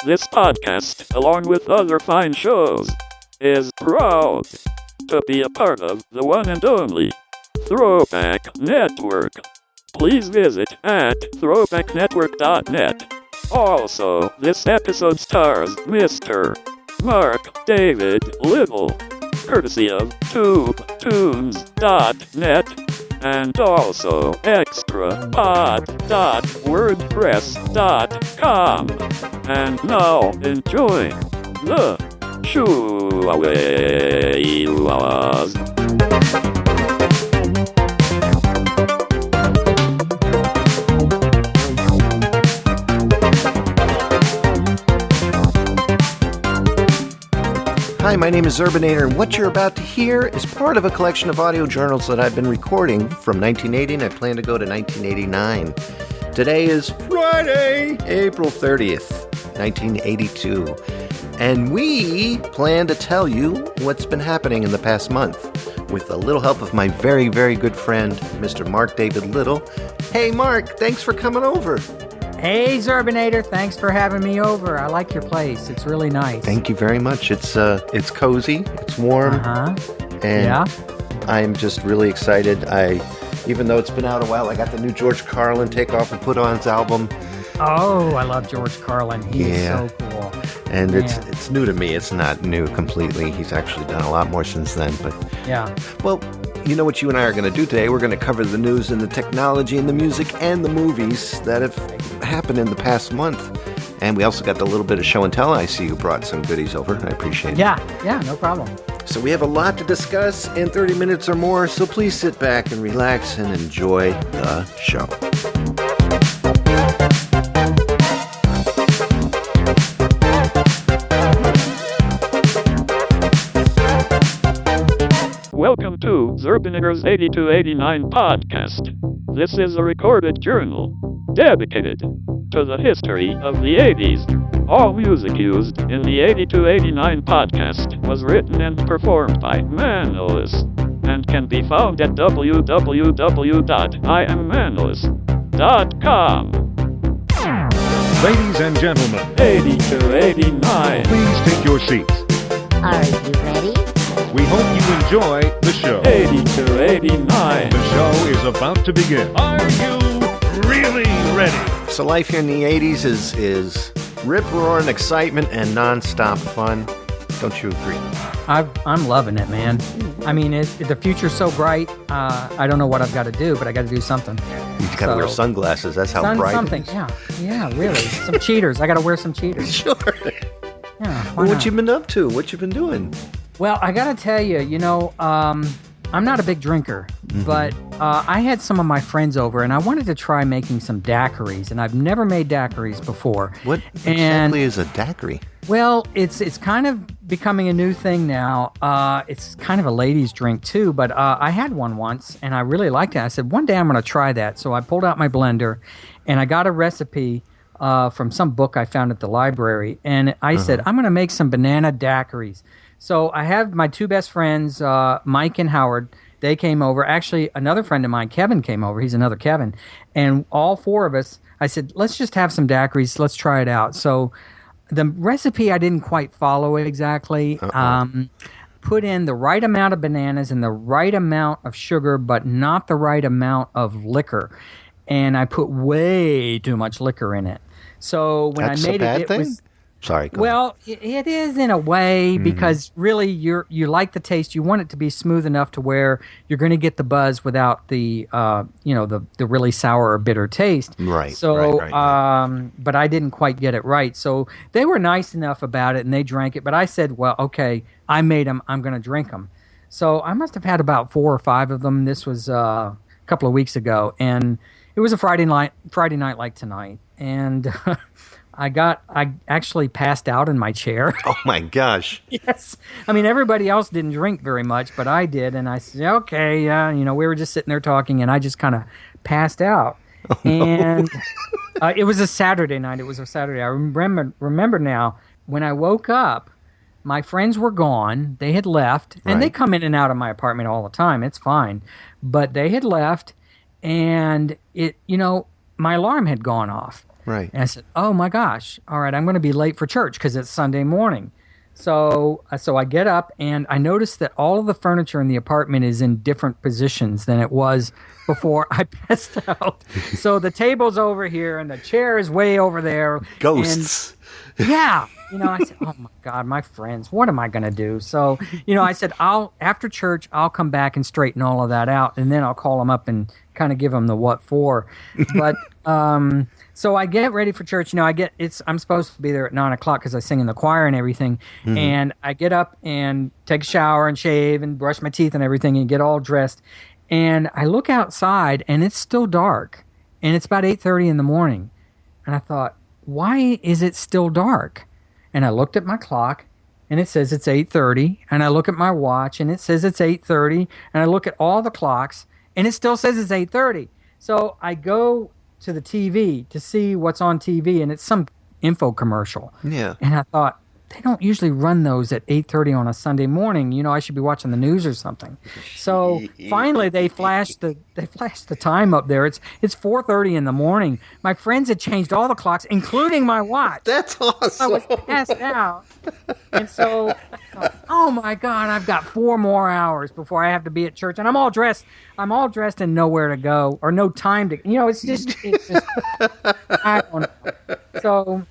This podcast, along with other fine shows, is proud to be a part of the one and only Throwback Network. Please visit at throwbacknetwork.net. Also, this episode stars Mr. Mark David Little, courtesy of TubeTunes.net, and also extrapod.wordpress.com. And now, enjoy the show. Hi, my name is Urbanator, and what you're about to hear is part of a collection of audio journals that I've been recording from 1980, and I plan to go to 1989. Today is Friday, April 30th, 1982, and we plan to tell you what's been happening in the past month with a little help of my very, very good friend, Mr. Mark David Little. Hey, Mark, thanks for coming over. Hey, Zurbinator, thanks for having me over. I like your place. It's really nice. Thank you very much. It's cozy, it's warm, and I'm just really excited. Even though it's been out a while, I got the new George Carlin Takeoff and Put On's album. Oh, I love George Carlin. He's so cool. And it's new to me. It's not new completely. He's actually done a lot more since then. But yeah. Well, you know what you and I are going to do today? We're going to cover the news and the technology and the music and the movies that have happened in the past month. And we also got a little bit of show and tell. I see you brought some goodies over. I appreciate it. Yeah, no problem. So we have a lot to discuss in 30 minutes or more, so please sit back and relax and enjoy the show. Welcome to Zurbinator's 8289 podcast. This is a recorded journal dedicated to the history of the 80s. All music used in the 8289 podcast was written and performed by Manolis and can be found at www.iamManolis.com. Ladies and gentlemen, 8289. please take your seats. Are you ready? We hope you enjoy the show. 8289. The show is about to begin. Are you really ready? So life here in the 80s is rip-roaring excitement and non-stop fun. Don't you agree? I'm loving it, man. I mean, the future's so bright. I don't know what I've got to do, but I got to do something. You've got to wear sunglasses. That's how bright something. it is. Yeah, really. Some cheaters. I got to wear some cheaters. Sure. Yeah, What you been up to? What you been doing? Well, I got to tell you, I'm not a big drinker, but I had some of my friends over, and I wanted to try making some daiquiris, and I've never made daiquiris before. What exactly is a daiquiri? Well, it's kind of becoming a new thing now. It's kind of a ladies' drink, too, but I had one once, and I really liked it. I said, one day I'm going to try that. So I pulled out my blender, and I got a recipe from some book I found at the library, and I said, I'm going to make some banana daiquiris. So I have my two best friends, Mike and Howard. They came over. Actually, another friend of mine, Kevin, came over. He's another Kevin. And all four of us, I said, let's just have some daiquiris. Let's try it out. So the recipe, I didn't quite follow it exactly. Put in the right amount of bananas and the right amount of sugar, but not the right amount of liquor. And I put way too much liquor in it. So when That's I made a bad it thing? was... Sorry. Well, it is in a way because really you like the taste. You want it to be smooth enough to where you're going to get the buzz without the the really sour or bitter taste. Right. So, right. But I didn't quite get it right. So they were nice enough about it and they drank it. But I said, well, okay, I made them. I'm going to drink them. So I must have had about 4 or 5 of them. This was a couple of weeks ago, and it was a Friday night like tonight, and. I actually passed out in my chair. Oh my gosh. Yes. I mean, everybody else didn't drink very much, but I did. And I said, okay, we were just sitting there talking and I just kind of passed out. Oh, and it was a Saturday night. It was a Saturday. I remember now when I woke up, my friends were gone. They had left and they come in and out of my apartment all the time. It's fine. But they had left and my alarm had gone off. Right. And I said, oh my gosh, all right, I'm going to be late for church because it's Sunday morning. So I get up and I notice that all of the furniture in the apartment is in different positions than it was before I passed out. So the table's over here and the chair is way over there. Ghosts. And, yeah. I said, oh my God, my friends, what am I going to do? So, I said, after church, I'll come back and straighten all of that out. And then I'll call them up and kind of give them the what for. But, so I get ready for church. I'm supposed to be there at 9:00 because I sing in the choir and everything. Mm-hmm. And I get up and take a shower and shave and brush my teeth and everything and get all dressed. And I look outside and it's still dark. And it's about 8:30 in the morning. And I thought, why is it still dark? And I looked at my clock and it says it's 8:30. And I look at my watch and it says it's 8:30. And I look at all the clocks and it still says it's 8:30. So I go to the TV to see what's on TV, and it's some info commercial. Yeah. And I thought, they don't usually run those at 8:30 on a Sunday morning. I should be watching the news or something. So finally, they flashed the time up there. It's 4:30 in the morning. My friends had changed all the clocks, including my watch. That's awesome. I was passed out, and so I thought, oh my God, I've got 4 more hours before I have to be at church, and I'm all dressed and nowhere to go or no time to. It's just I don't know. So.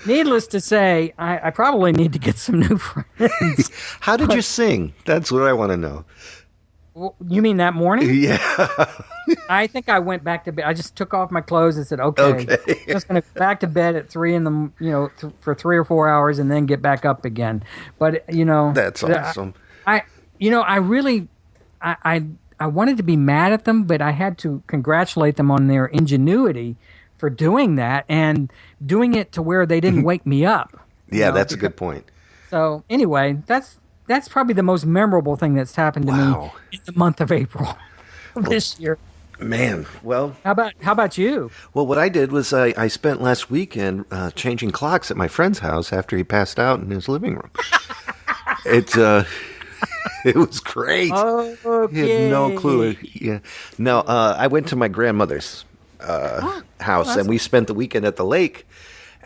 Needless to say, I probably need to get some new friends. How did you sing? That's what I want to know. Well, you mean that morning? Yeah. I think I went back to bed. I just took off my clothes and said, okay. I'm just going to go back to bed at 3 in the, for 3 or 4 hours and then get back up again. But, That's awesome. I wanted to be mad at them, but I had to congratulate them on their ingenuity for doing that and doing it to where they didn't wake me up. Yeah, that's a good point. So anyway, that's probably the most memorable thing that's happened to me in the month of April this year. Man, well, how about you? Well, what I did was I spent last weekend changing clocks at my friend's house after he passed out in his living room. It was great. Okay. He had no clue. Yeah, no, I went to my grandmother's house, and we spent the weekend at the lake.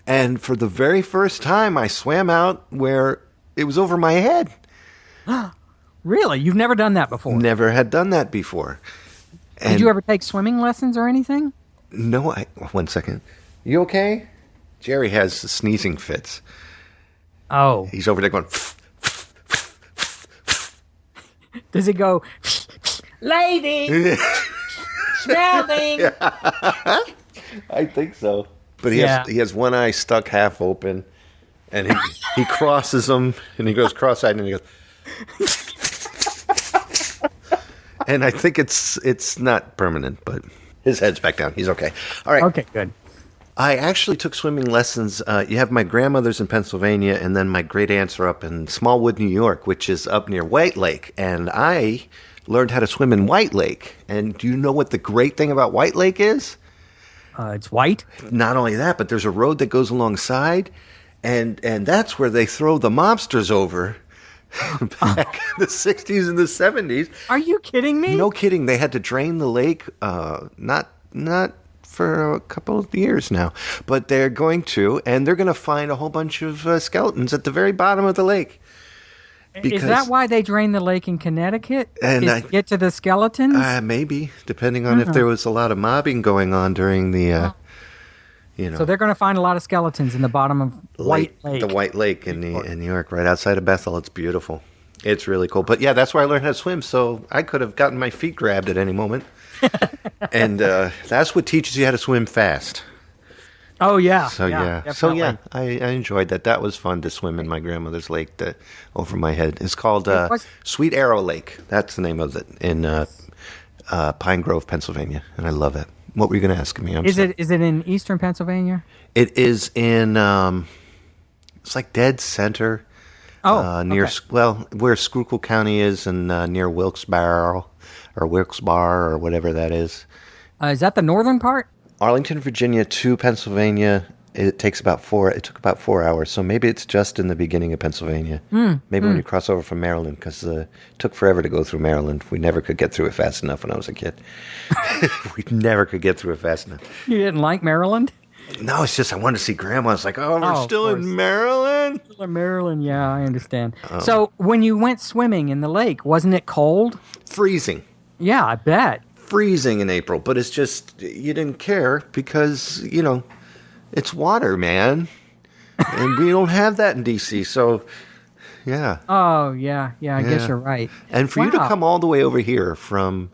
And for the very first time, I swam out where it was over my head. Really? You've never done that before? Never had done that before. And did you ever take swimming lessons or anything? No. 1 second. You okay? Jerry has sneezing fits. Oh. He's over there going... Does he go... Lady! Smelling! I think so. But he has one eye stuck half open, and he crosses them, and he goes cross-eyed, and he goes... And I think it's not permanent, but his head's back down. He's okay. All right. Okay, good. I actually took swimming lessons. You have my grandmother's in Pennsylvania, and then my great aunts are up in Smallwood, New York, which is up near White Lake. And I learned how to swim in White Lake. And do you know what the great thing about White Lake is? It's white. Not only that, but there's a road that goes alongside, and that's where they throw the mobsters over. Back in the 60s and the 70s. Are you kidding me? No kidding. They had to drain the lake, not for a couple of years now, but they're going to, and they're going to find a whole bunch of skeletons at the very bottom of the lake. Is that why they drained the lake in Connecticut? To get to the skeletons? Maybe, depending on if there was a lot of mobbing going on during the... So they're going to find a lot of skeletons in the bottom of White Lake. The White Lake in New York, right outside of Bethel. It's beautiful. It's really cool. But yeah, that's where I learned how to swim, so I could have gotten my feet grabbed at any moment. And that's what teaches you how to swim fast. Oh, yeah. So, I enjoyed that. That was fun to swim in my grandmother's lake over my head. It's called Sweet Arrow Lake. That's the name of it in Pine Grove, Pennsylvania, and I love it. What were you going to ask me? Is it in eastern Pennsylvania? It is in, it's like dead center. Near, where Schuylkill County is, and near Wilkes-Barre or whatever that is. Is that the northern part? Arlington, Virginia to Pennsylvania, it took about 4 hours. So maybe it's just in the beginning of Pennsylvania. Maybe when you cross over from Maryland, because it took forever to go through Maryland. We never could get through it fast enough when I was a kid. We never could get through it fast enough. You didn't like Maryland? No, it's just I wanted to see Grandma. It's like, oh, we're Oh, of still course. in Maryland. Maryland, yeah, I understand. Oh. So when you went swimming in the lake, wasn't it cold? Freezing. Yeah, I bet. Freezing in April, but it's just you didn't care because it's water, man, and we don't have that in DC. So, yeah, Oh, yeah, I guess Yeah. you're right. and for you to Wow. come all the way over here from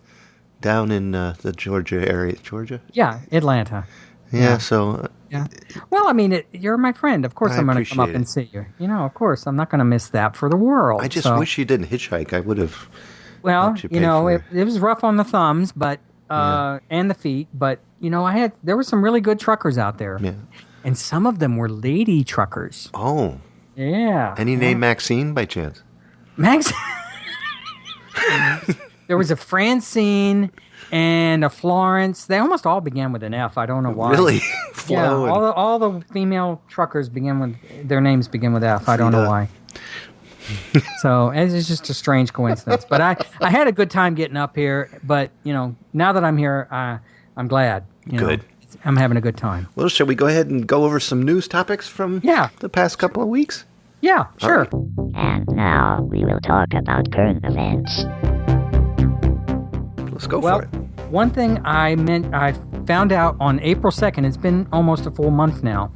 down in the Georgia area, Georgia, Yeah, Atlanta. yeah. So Yeah. Well, I mean, you're my friend. Of course, I I'm going to come up appreciate and it. see you. Of course, I'm not going to miss that for the world. I just So- wish you didn't hitchhike. I would have. Well, let you pay for it was rough on the thumbs, but and the feet, but there were some really good truckers out there, Yeah. and some of them were lady truckers. Oh, Yeah. any name Maxine by chance? Max. There was a Francine and a Florence. They almost all began with an F. I don't know why. Really? Yeah, Flo and- all the female truckers their names begin with F. I don't know Yeah. why. So it's just a strange coincidence. But I had a good time getting up here. But now that I'm here, I'm glad. Good. I'm having a good time. Well, shall we go ahead and go over some news topics from Yeah. the past couple of weeks? Yeah, sure. And now we will talk about current events. Let's go Well, for it. one thing I found out on April 2nd. It's been almost a full month now.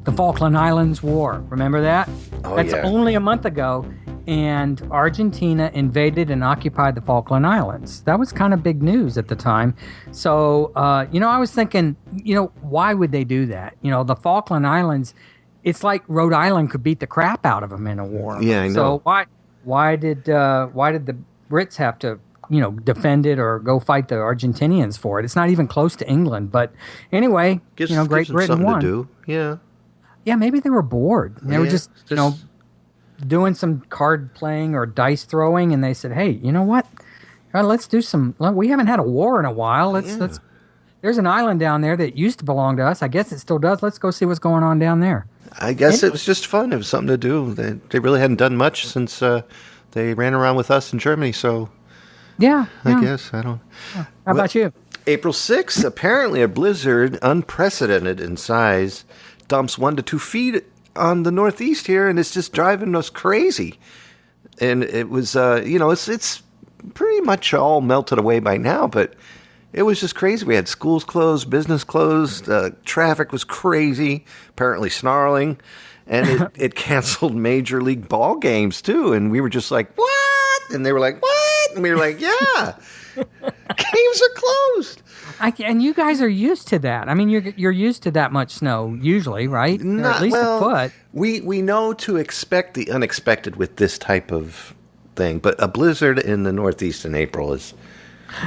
The Falkland Islands War. Remember that? Oh, That's yeah. only a month ago. And Argentina invaded and occupied the Falkland Islands. That was kind of big news at the time. So, I was thinking, why would they do that? The Falkland Islands, it's like Rhode Island could beat the crap out of them in a war. Yeah, I know. So why did the Brits have to, defend it or go fight the Argentinians for it? It's not even close to England. But anyway, Gives Great them Britain something won. to do. Yeah. Yeah, maybe they were bored. They were Yeah, just, doing some card playing or dice throwing, and they said, "Hey, you know what? Let's do some. We haven't had a war in a while. Let's. There's an island down there that used to belong to us. I guess it still does. Let's go see what's going on down there." I guess it was just fun. It was something to do. They really hadn't done much since they ran around with us in Germany. So Yeah. I guess I don't. How about you? April 6th, apparently a blizzard, unprecedented in size, dumps 1 to 2 feet on the Northeast here, and it's just driving us crazy. And it was, it's pretty much all melted away by now, but it was just crazy. We had schools closed, business closed, traffic was crazy, apparently snarling, and it canceled Major League ball games too. And we were just like, what? And they were like, what? And we were like, yeah. Games are closed. And you guys are used to that. I mean, you're used to that much snow usually, right? Or at least a foot. We know to expect the unexpected with this type of thing, but a blizzard in the Northeast in April is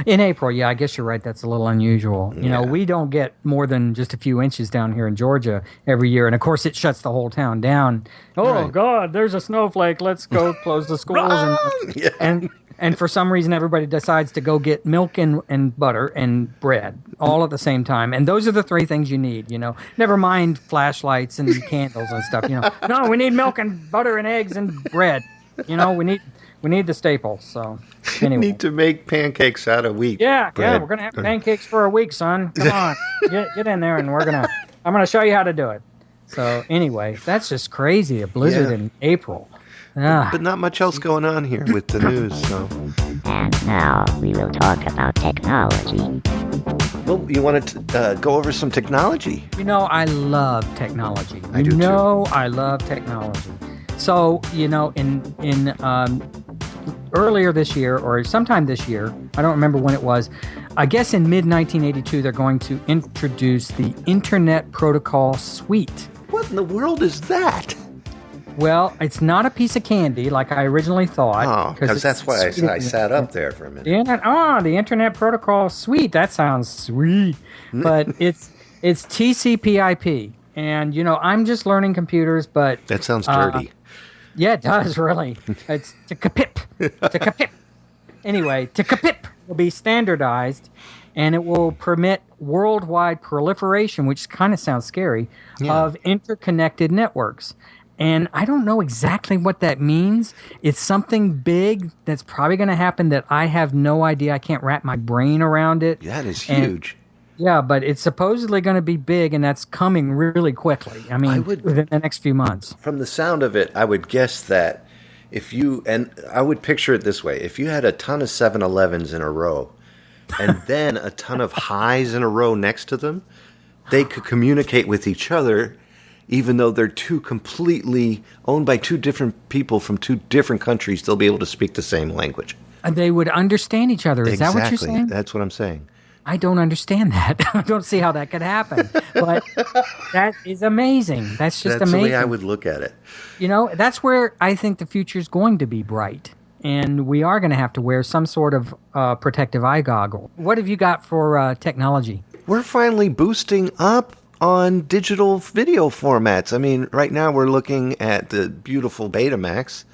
In April, yeah, I guess you're right. That's a little unusual. We don't get more than just a few inches down here in Georgia every year, and of course, it shuts the whole town down. Oh Right. God, there's a snowflake. Let's go close the schools. Yeah. And for some reason, everybody decides to go get milk and butter and bread all at the same time. And those are the three things you need. Never mind flashlights and candles and stuff. No, we need milk and butter and eggs and bread. We need the staples. So anyway. need to make pancakes out of wheat. Yeah, bread. we're gonna have pancakes for a week, son. Come on, get in there, and I'm gonna show you how to do it. So anyway, that's just crazy. A blizzard Yeah. in April. Ah, But not much else going on here with the news. So, And now we will talk about technology. well, you wanted to go over some technology. I love technology. I do, too. I love technology. So in earlier this year or sometime this year, I don't remember when it was. I guess in mid 1982, they're going to introduce the Internet Protocol Suite. What in the world is that? Well, it's not a piece of candy like I originally thought. Oh, because it's that's why sweet. I sat up there for a minute. The Internet Protocol Suite. That sounds sweet, but it's TCP/IP, and I'm just learning computers, but That sounds dirty. yeah, it does really. It's TCP/IP. Anyway, TCP/IP will be standardized, and it will permit worldwide proliferation, which kind of sounds scary, of interconnected networks. And I don't know exactly what that means. It's something big that's probably going to happen that I have no idea. I can't wrap my brain around it. That is And- huge. Yeah, but it's supposedly going to be big, and that's coming really quickly. I mean, within the next few months. From the sound of it, I would guess that and I would picture it this way: if you had a ton of 7-Elevens in a row, and then a ton of highs in a row next to them, they could communicate with each other, even though they're two completely owned by two different people from two different countries. They'll be able to speak the same language. And they would understand each other. Is that what you're saying? That's what I'm saying. I don't understand that. I don't see how that could happen. But that is amazing. That's just amazing. That's the way I would look at it. You know, that's where I think the future is going to be bright. And we are going to have to wear some sort of protective eye goggle. What have you got for technology? We're finally boosting up on digital video formats. I mean, right now we're looking at the beautiful Betamax,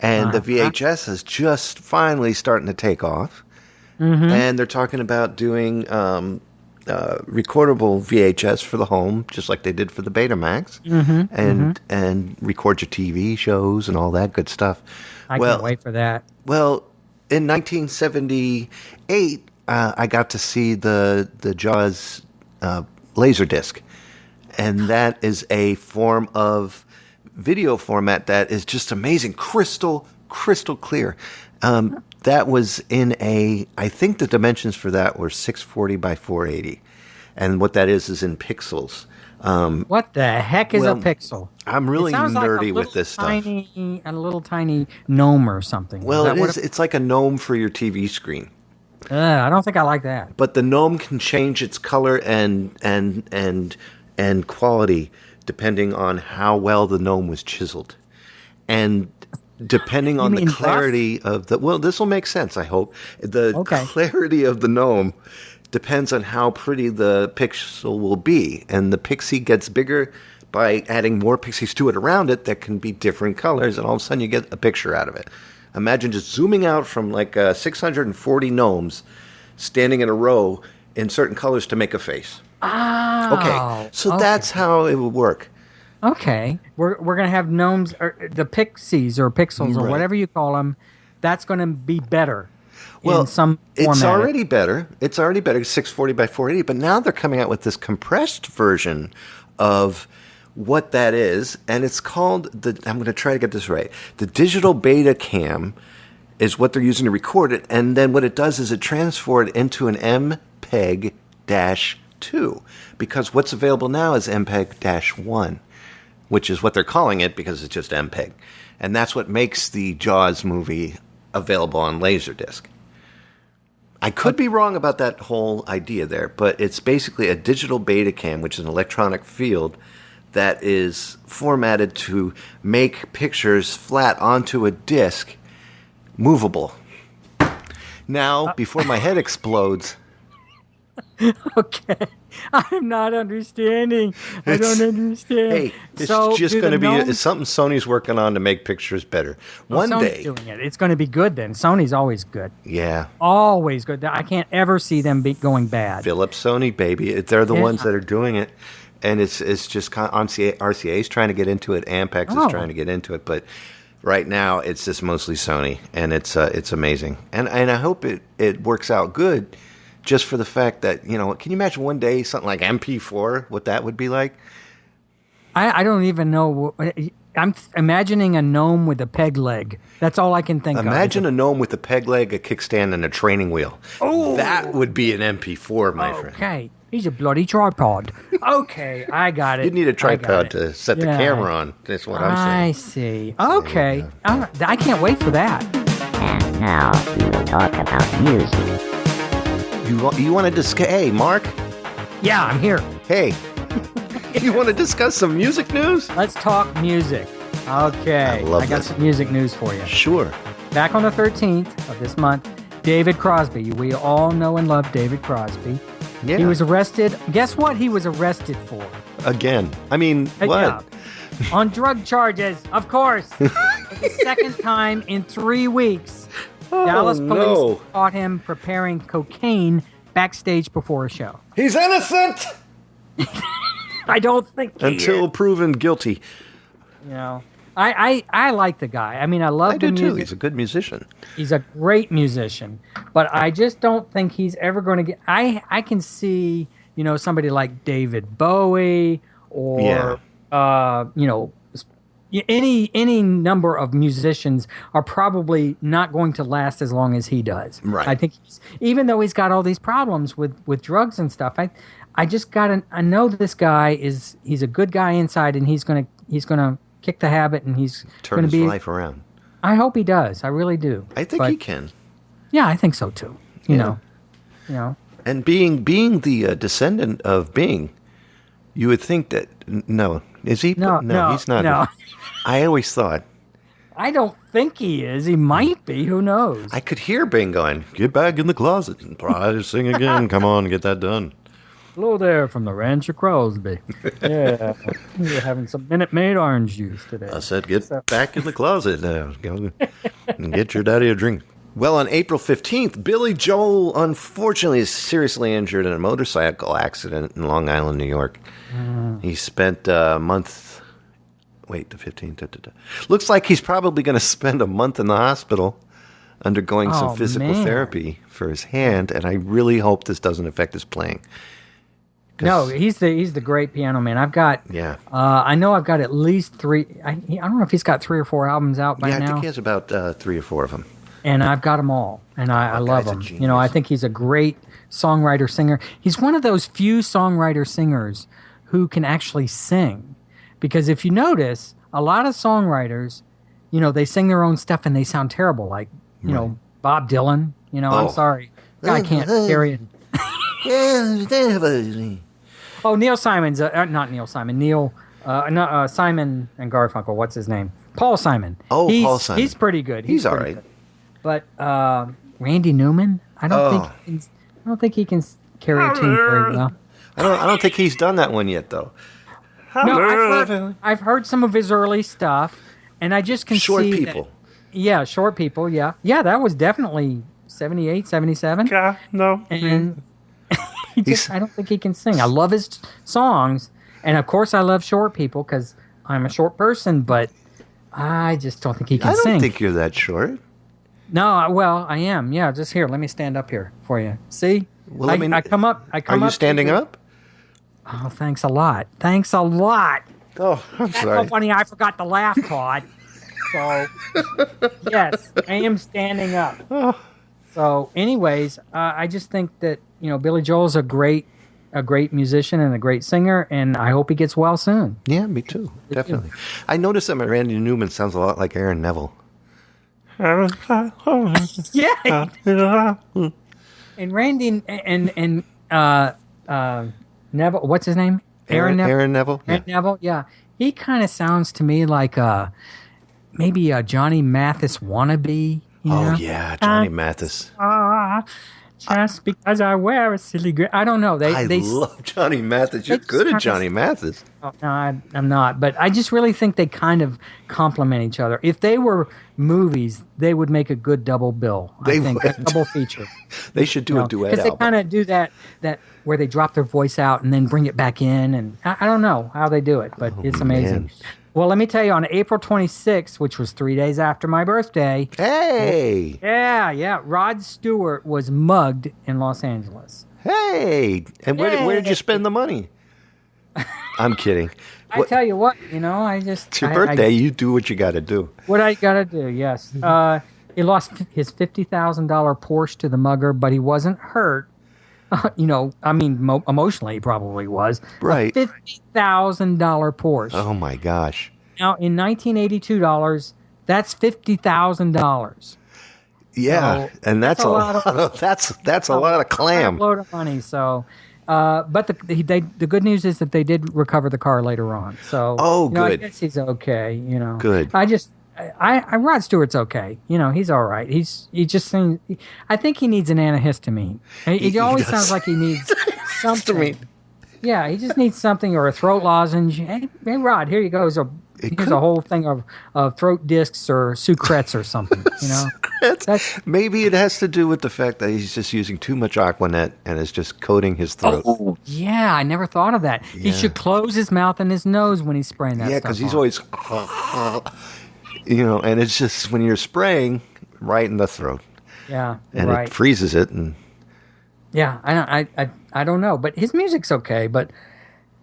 and the VHS is just finally starting to take off. Mm-hmm. And they're talking about doing recordable VHS for the home, just like they did for the Betamax, and record your TV shows and all that good stuff. I can't wait for that. Well, in 1978, I got to see the Jaws Laserdisc, and that is a form of video format that is just amazing, crystal clear. That was in I think the dimensions for that were 640 by 480. And what that is in pixels. What the heck is a pixel? I'm really nerdy with this stuff. A little tiny gnome or something. Well, it's like a gnome for your TV screen. I don't think I like that. But the gnome can change its color and quality depending on how well the gnome was chiseled. And depending on the clarity of this will make sense, I hope. The clarity of the gnome depends on how pretty the pixel will be. And the pixie gets bigger by adding more pixies to it around it that can be different colors, and all of a sudden you get a picture out of it. Imagine just zooming out from like 640 gnomes standing in a row in certain colors to make a face. Okay, so that's how it would work. Okay, we're going to have gnomes, or the pixies or pixels or whatever you call them. That's going to be better. Well, in some format. It's already better. It's already better, 640 by 480. But now they're coming out with this compressed version of what that is, and it's called I'm going to try to get this right. The digital beta cam is what they're using to record it, and then what it does is it transfers it into an MPEG-2, because what's available now is MPEG-1. Which is what they're calling it because it's just MPEG. And that's what makes the Jaws movie available on Laserdisc. I could be wrong about that whole idea there, but it's basically a digital Betacam, which is an electronic field that is formatted to make pictures flat onto a disc movable. Now, before my head explodes... Okay. I'm not understanding. I don't understand. Hey, it's just going to be it's something Sony's working on to make pictures better. One day. Sony's doing it. It's going to be good then. Sony's always good. Yeah. Always good. I can't ever see them going bad. Philips, Sony, baby. They're the ones that are doing it. And it's just RCA's trying to get into it. Ampex is trying to get into it. But right now, it's just mostly Sony. And it's amazing. And I hope it works out good. Just for the fact that, can you imagine one day something like MP4, what that would be like? I don't even know. I'm imagining a gnome with a peg leg. That's all I can think of. Imagine a gnome with a peg leg, a kickstand, and a training wheel. Oh, that would be an MP4, my friend. Okay. He's a bloody tripod. Okay, I got it. You'd need a tripod to set the camera on. That's what I'm saying. I see. Okay. I can't wait for that. And now we will talk about music. You want to discuss... Hey, Mark? Yeah, I'm here. Hey. You want to discuss some music news? Let's talk music. Okay. I got some music news for you. Sure. Back on the 13th of this month, David Crosby. We all know and love David Crosby. Yeah. He was arrested. Guess what he was arrested for? Again. I mean, what? Yeah. On drug charges, of course. For the second time in 3 weeks. Dallas police caught him preparing cocaine backstage before a show. He's innocent! I don't think until proven guilty. I like the guy. I mean, I love the music. I do too. He's a good musician. He's a great musician. But I just don't think he's ever going to get... I can see somebody like David Bowie or any number of musicians are probably not going to last as long as he does. Right. I think even though he's got all these problems with drugs and stuff, I know this guy he's a good guy inside, and he's gonna kick the habit, and he's Turn gonna his life around. I hope he does. I really do. I think he can. Yeah, I think so too. You know. And being the descendant of Bing, you would think that no, is he? No, he's not. no. I always thought. I don't think he is. He might be. Who knows? I could hear Bing going, "Get back in the closet and try to sing again. Come on, get that done." Hello there from the Ranch of Crosby. Yeah, we're having some Minute Maid orange juice today. I said, get back in the closet go and get your daddy a drink. Well, on April 15th, Billy Joel unfortunately is seriously injured in a motorcycle accident in Long Island, New York. He spent a month... Wait, the 15th. Looks like he's probably going to spend a month in the hospital undergoing some physical therapy for his hand, and I really hope this doesn't affect his playing. No, he's the great piano man. I've got I know I've got at least 3. I don't know if he's got 3 or 4 albums out by now. Yeah, I think he has about 3 or 4 of them. And I've got them all, and I love him. I think he's a great songwriter singer. He's one of those few songwriter singers who can actually sing, because if you notice, a lot of songwriters, they sing their own stuff and they sound terrible, like Bob Dylan. I'm sorry, I can't carry it. Oh, Neil Simon's not Neil Simon. Simon and Garfunkel. What's his name? Paul Simon. Oh, Paul Simon. He's pretty good. He's all right. Good. But Randy Newman, I don't think he can carry a tune very well. I don't think he's done that one yet, though. No, I've heard some of his early stuff, and I just can Short see People. Short People. Yeah, that was definitely 78, 77. No. And I don't think he can sing. I love his songs, and of course I love Short People because I'm a short person, but I just don't think he can sing. I don't think you're that short. No, well, I am. Yeah, just here. Let me stand up here for you. See? Well, I come up. Are you standing up? Oh, thanks a lot. Thanks a lot. Oh, I'm That's sorry. so funny. I forgot to laugh, Todd. So, yes, I am standing up. So, anyways, I just think that Billy Joel's a great musician and a great singer, and I hope he gets well soon. Yeah, me too. Definitely. I noticed that my Randy Newman sounds a lot like Aaron Neville. Yeah. And Randy and Neville, what's his name? Aaron Neville. Aaron Neville, yeah. He kind of sounds to me like maybe a Johnny Mathis wannabe. Oh, yeah, Johnny Mathis. Just because I wear a silly I don't know. I love Johnny Mathis. You're good at Johnny Mathis. Oh, no, I'm not. But I just really think they kind of complement each other. If they were movies, they would make a good double bill. I think a double feature. They should do a duet because they kind of do that where they drop their voice out and then bring it back in. And I don't know how they do it, but it's amazing. Man. Well, let me tell you, on April 26th, which was 3 days after my birthday. Hey! Yeah. Rod Stewart was mugged in Los Angeles. Hey! And where did you spend the money? I'm kidding. I tell you what, I just... It's your birthday. You do what you got to do. What I got to do, yes. He lost his $50,000 Porsche to the mugger, but he wasn't hurt. Emotionally he probably was. Right. A $50,000 Porsche. Oh, my gosh. Now, in 1982 dollars, that's $50,000. Yeah, so and that's a lot of that's a lot of clam. A load of money. So, but the good news is that they did recover the car later on. So, good. I guess he's okay. Good. Rod Stewart's okay. He's all right. He just seems. I think he needs an antihistamine. He always sounds like he needs something. Yeah, he just needs something or a throat lozenge. Hey Rod, here you go. Here's a whole thing of throat discs or Sucrets or something. Maybe it has to do with the fact that he's just using too much Aquanet and is just coating his throat. Oh, yeah, I never thought of that. Yeah. He should close his mouth and his nose when he's spraying that stuff. Yeah, because he's always... and it's just when you're spraying right in the throat. Yeah, and it freezes it. And yeah, I I don't know, but his music's okay. But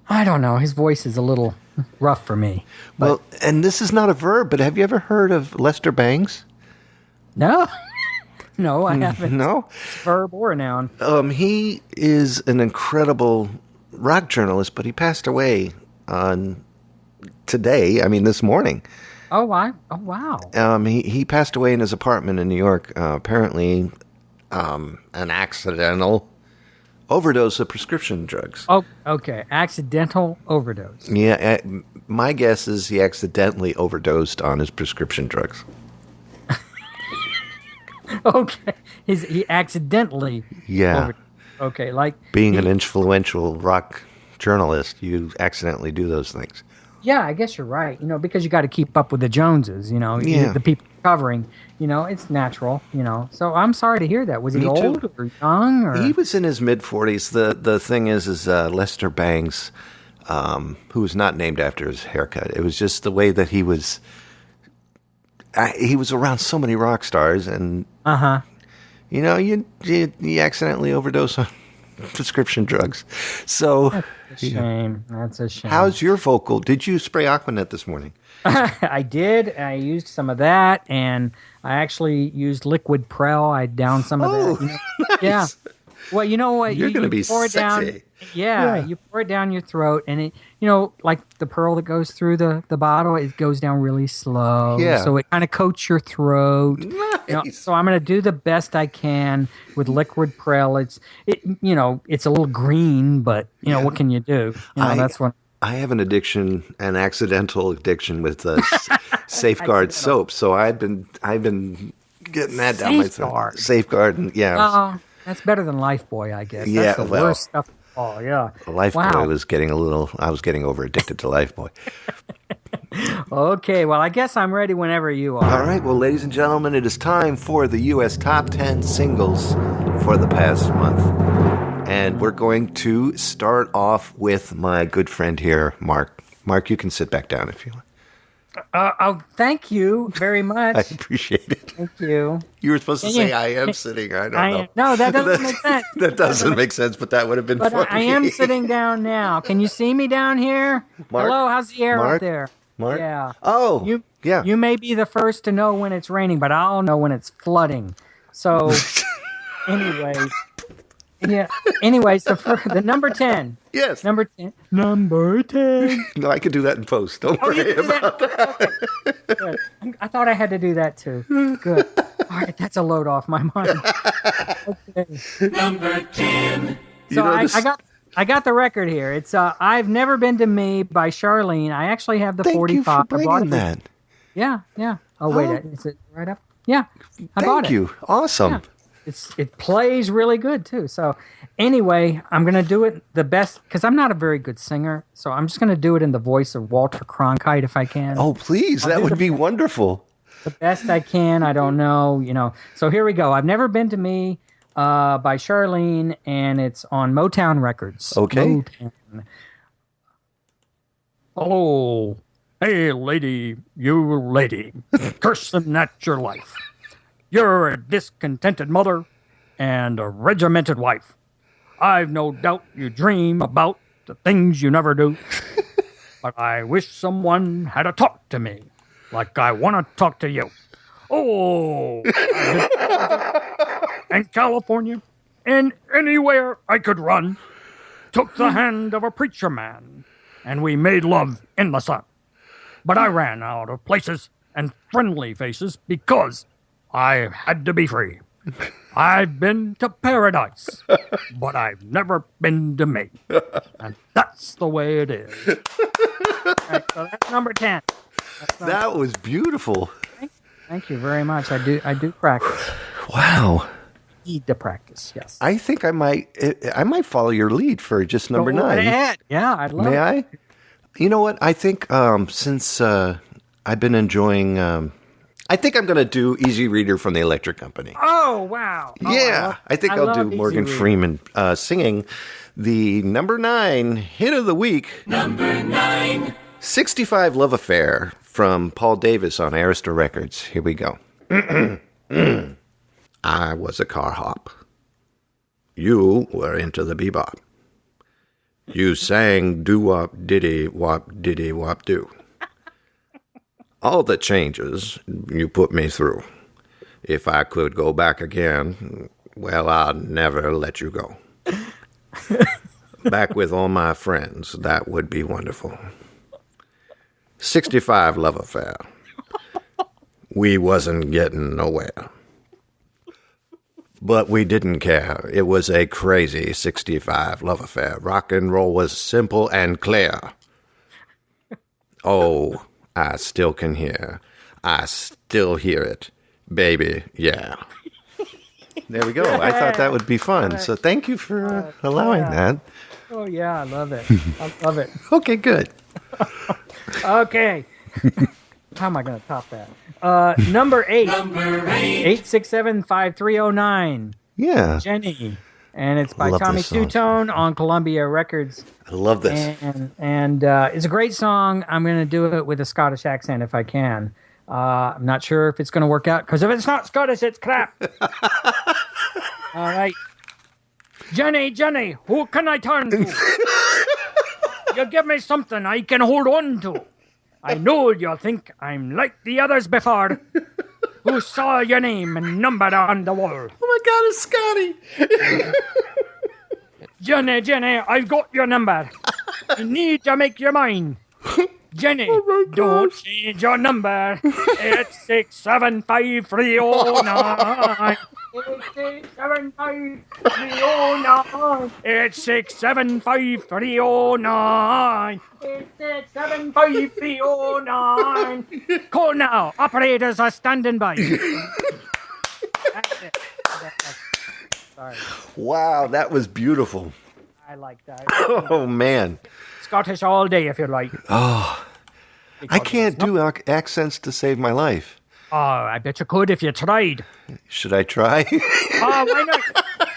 I don't know. His voice is a little rough for me. But Well, and this is not a verb, but have you ever heard of Lester Bangs? no, no, I haven't. No. It's a verb or a noun. He is an incredible rock journalist, but he passed away on today. I mean, this morning. Oh, wow. He passed away in his apartment in New York. Apparently, an accidental overdose of prescription drugs. Oh, okay. Accidental overdose. Yeah, my guess is he accidentally overdosed on his prescription drugs. Okay. He accidentally. Yeah. Okay, like Being an influential rock journalist, you accidentally do those things. yeah, I guess you're right. Because you got to keep up with the Joneses. Yeah. The people covering. It's natural. So I'm sorry to hear that. Was he Me too. old or young or? He was in his mid-40s. The thing is Lester Bangs, who was not named after his haircut. It was just the way that he was around so many rock stars, and you accidentally overdose on prescription drugs. So That's a shame. That's a shame. how's your vocal? Did you spray Aquanet this morning? I did. I used some of that, and I actually used liquid Prel. I downed some of that. Nice. Yeah. Well, you know what? You're gonna be pour it down. sexy. Yeah, you pour it down your throat, and it, like the pearl that goes through the bottle, it goes down really slow. Yeah. So it kind of coats your throat. Nice. So I'm going to do the best I can with liquid Prel. It's a little green, but what can you do? That's what. I have an accidental addiction with Safeguard soap. So I've been getting that down my throat. Safeguard. Safeguard, and yeah. Oh, that's better than Lifebuoy, I guess. Yeah, That's the well. worst stuff. Oh, yeah. Lifebuoy Wow. I was getting over addicted to Lifebuoy. Okay, well, I guess I'm ready whenever you are. All right, well, ladies and gentlemen, it is time for the U.S. Top 10 Singles for the past month. And we're going to start off with my good friend here, Mark. Mark, you can sit back down if you want. Thank you very I much. appreciate it. Thank you. You were supposed to say, Yeah. I am sitting. I don't know. No, that doesn't make sense. That doesn't make sense, but that would have been But funny. I am sitting down now. Can you see me down here? Mark? Hello, how's the air Mark? up there? Mark? Yeah. Oh, yeah. You may be the first to know when it's raining, but I'll know when it's flooding. So, anyways. Yeah. Anyways, the number 10. Yes. Number 10. Number 10. No, I could do that in post. Don't Oh, you worry can do about that. Okay. Good. I thought I had to do that too. Good. All right, that's a load off my mind. Okay. Number 10. So this- I got the record here. It's "I've Never Been to Me" by Charlene. I actually have the Thank 45. you for I bought bringing it. that. Yeah. Oh wait, Oh. is it right up? Yeah, I bought Thank it. you. Awesome. Yeah. It plays really good too. So anyway, I'm gonna do it the best because I'm not a very good singer. So I'm just gonna do it in the voice of Walter Cronkite if I can. Oh, please. That would be wonderful. The best I can. I don't know. So here we go. "I've Never Been to Me" by Charlene, and it's on Motown Records. Okay. Motown. Oh, hey, lady, you lady, cursing at your life. You're a discontented mother and a regimented wife. I've no doubt you dream about the things you never do. But I wish someone had a talk to me like I want to talk to you. Oh, and California, and anywhere I could run, took the hand of a preacher man, and we made love in the sun. But I ran out of places and friendly faces because I had to be free. I've been to paradise, but I've never been to me. And that's the way it is. Right, so that's number 10. That was beautiful. Thank you very much. I do practice. Wow. Need to practice, yes. I think I might follow your lead for just number Go right 9. ahead. Yeah, I'd love May it. I? You know what? I think since I've been enjoying, I think I'm going to do Easy Reader from the Electric Company. Oh, wow. Oh, Yeah, I think I'll do love Morgan Easy Reader. Freeman singing the number 9 hit of the week, Number 9. 65 Love Affair from Paul Davis on Arista Records. Here we go. I was a car hop. You were into the bebop. You sang doo-wop diddy wop do. All the changes you put me through. If I could go back again, well, I'd never let you go. Back with all my friends, that would be wonderful. 65 love affair. We wasn't getting nowhere. But we didn't care. It was a crazy 65 love affair. Rock and roll was simple and clear. Oh, I still can hear. I still hear it. Baby, yeah. There we go. I thought that would be fun. So thank you for allowing that. Oh, yeah, I love it. I love it. Okay, good. Okay. How am I going to top that? Number 8. Number 8. 867-5309. Yeah. Jenny. And it's by Love Tommy this song. Two-Tone on Columbia Records. I love this. And it's a great song. I'm going to do it with a Scottish accent if I can. I'm not sure if it's going to work out, because if it's not Scottish, it's crap. All right. Jenny, who can I turn to? You give me something I can hold on to. I know you'll think I'm like the others before, who saw your name and number on the wall. Oh my God, it's Scotty. Jenny, I've got your number. You need to make your mind. Jenny, don't change your number. It's 675-309. It's 675-309. It's 675-309. Call now. Operators are standing by. That's it. Sorry. Wow, that was beautiful. I like that. Oh, man. Scottish all day if you like. Oh, I can't do accents to save my life. Oh, I bet you could if you tried. Should I try? Oh, why not?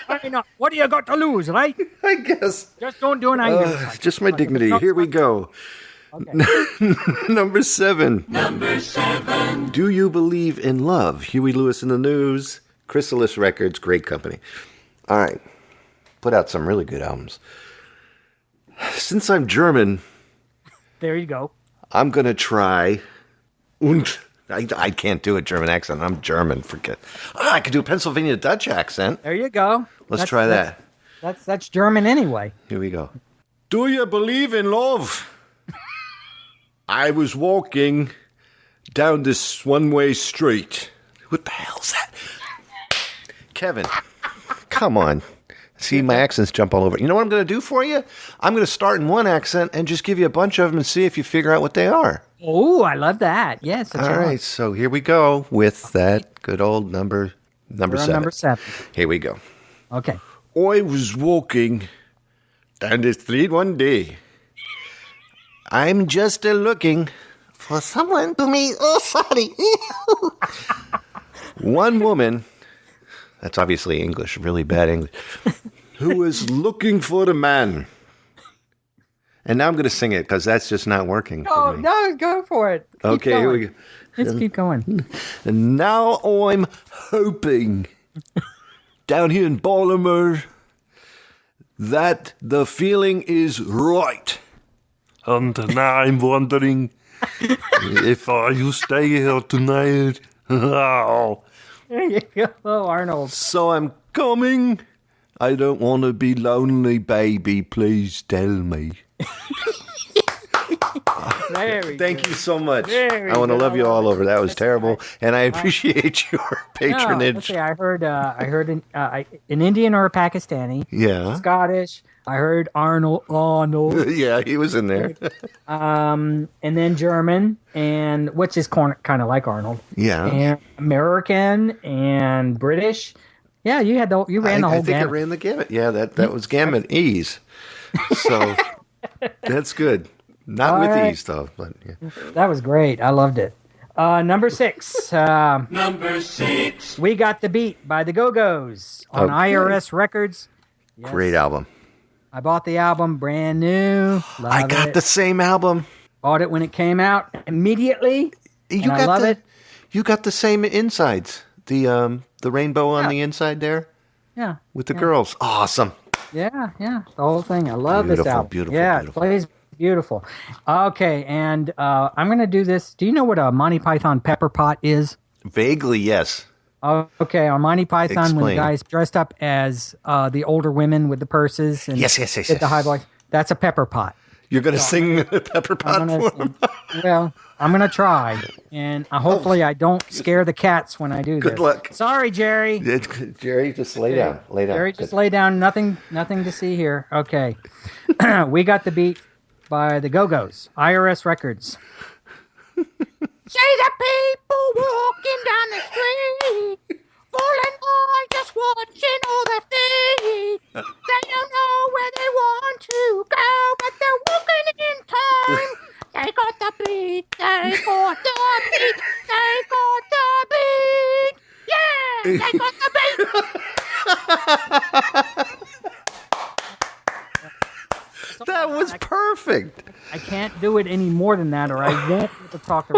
Why not? What do you got to lose, right? I guess. Just don't do an Irish. Just my dignity. Here we go. Okay. Number 7. Number 7. Do You Believe in Love? Huey Lewis in the News. Chrysalis Records, great company. All right. Put out some really good albums. Since I'm German, There you go. I'm going to try. Und. I can't do a German accent. I'm German. Forget. I can do a Pennsylvania Dutch accent. There you go. Let's try that. That's German anyway. Here we go. Do you believe in love? I was walking down this one-way street. What the hell's that? Kevin, come on. See, my accents jump all over. You know what I'm going to do for you? I'm going to start in one accent and just give you a bunch of them and see if you figure out what they are. Oh, I love that. Yes. All right, so here we go with that good old number We're on 7. number 7. Here we go. Okay. I was walking down the street one day. I'm just looking for someone to meet. Oh, sorry. One woman, that's obviously English, really bad English, who was looking for a man. And now I'm going to sing it because that's just not working for me. No, go for it. Keep Okay, going. here we go. Let's keep going. And now I'm hoping down here in Baltimore that the feeling is right. And now I'm wondering if you stay here tonight. Oh. There you go, Arnold. So I'm coming. I don't want to be lonely, baby. Please tell me. Very Thank good. you so much. Very I want to good. love you all over. That was That's terrible, right. and I appreciate your No, patronage. let's see, I heard an Indian or a Pakistani, Yeah. Scottish. I heard Arnold, Yeah, he was in there. and then German, and which is kind of like Arnold, Yeah. and American and British. Yeah, you ran the whole I think I gamut. ran the gamut. Yeah, that was gamut ease. So that's good. Not All with right. ease though, but yeah. That was great. I loved it. Number 6. Number 6. We Got the Beat by the Go-Go's on Okay. IRS Records. Yes. Great album. I bought the album brand new. Love I got it. the same album. Bought it when it came out immediately. You I got love it. You got the same insides. The rainbow on Yeah. the inside there Yeah. with the girls. Awesome. Yeah, the whole thing. I love this Beautiful, album. beautiful, yeah, beautiful. it plays beautiful. Okay, and I'm going to do this. Do you know what a Monty Python pepper pot is? Vaguely, yes. Okay, on Monty Python, when Explain. the guy's dressed up as the older women with the purses and Yes. did the high voice, that's a pepper pot. You're going to sing the Pepper Pot I'm for gonna, him? well, I'm going to try, and hopefully I don't scare the cats when I do this. Good luck. Sorry, Jerry. Jerry, just lay down. Lay down. Jerry, just lay down. Nothing to see here. Okay. We Got the Beat by the Go-Go's, IRS Records. Say the people walking down the street, falling on just watching all the feet. They don't know where they want to go, but they're walking in time. They got the beat, they got the beat, they got the beat. Yeah, they got the beat. That was perfect. I can't do it any more than that, or I won't be able to talk the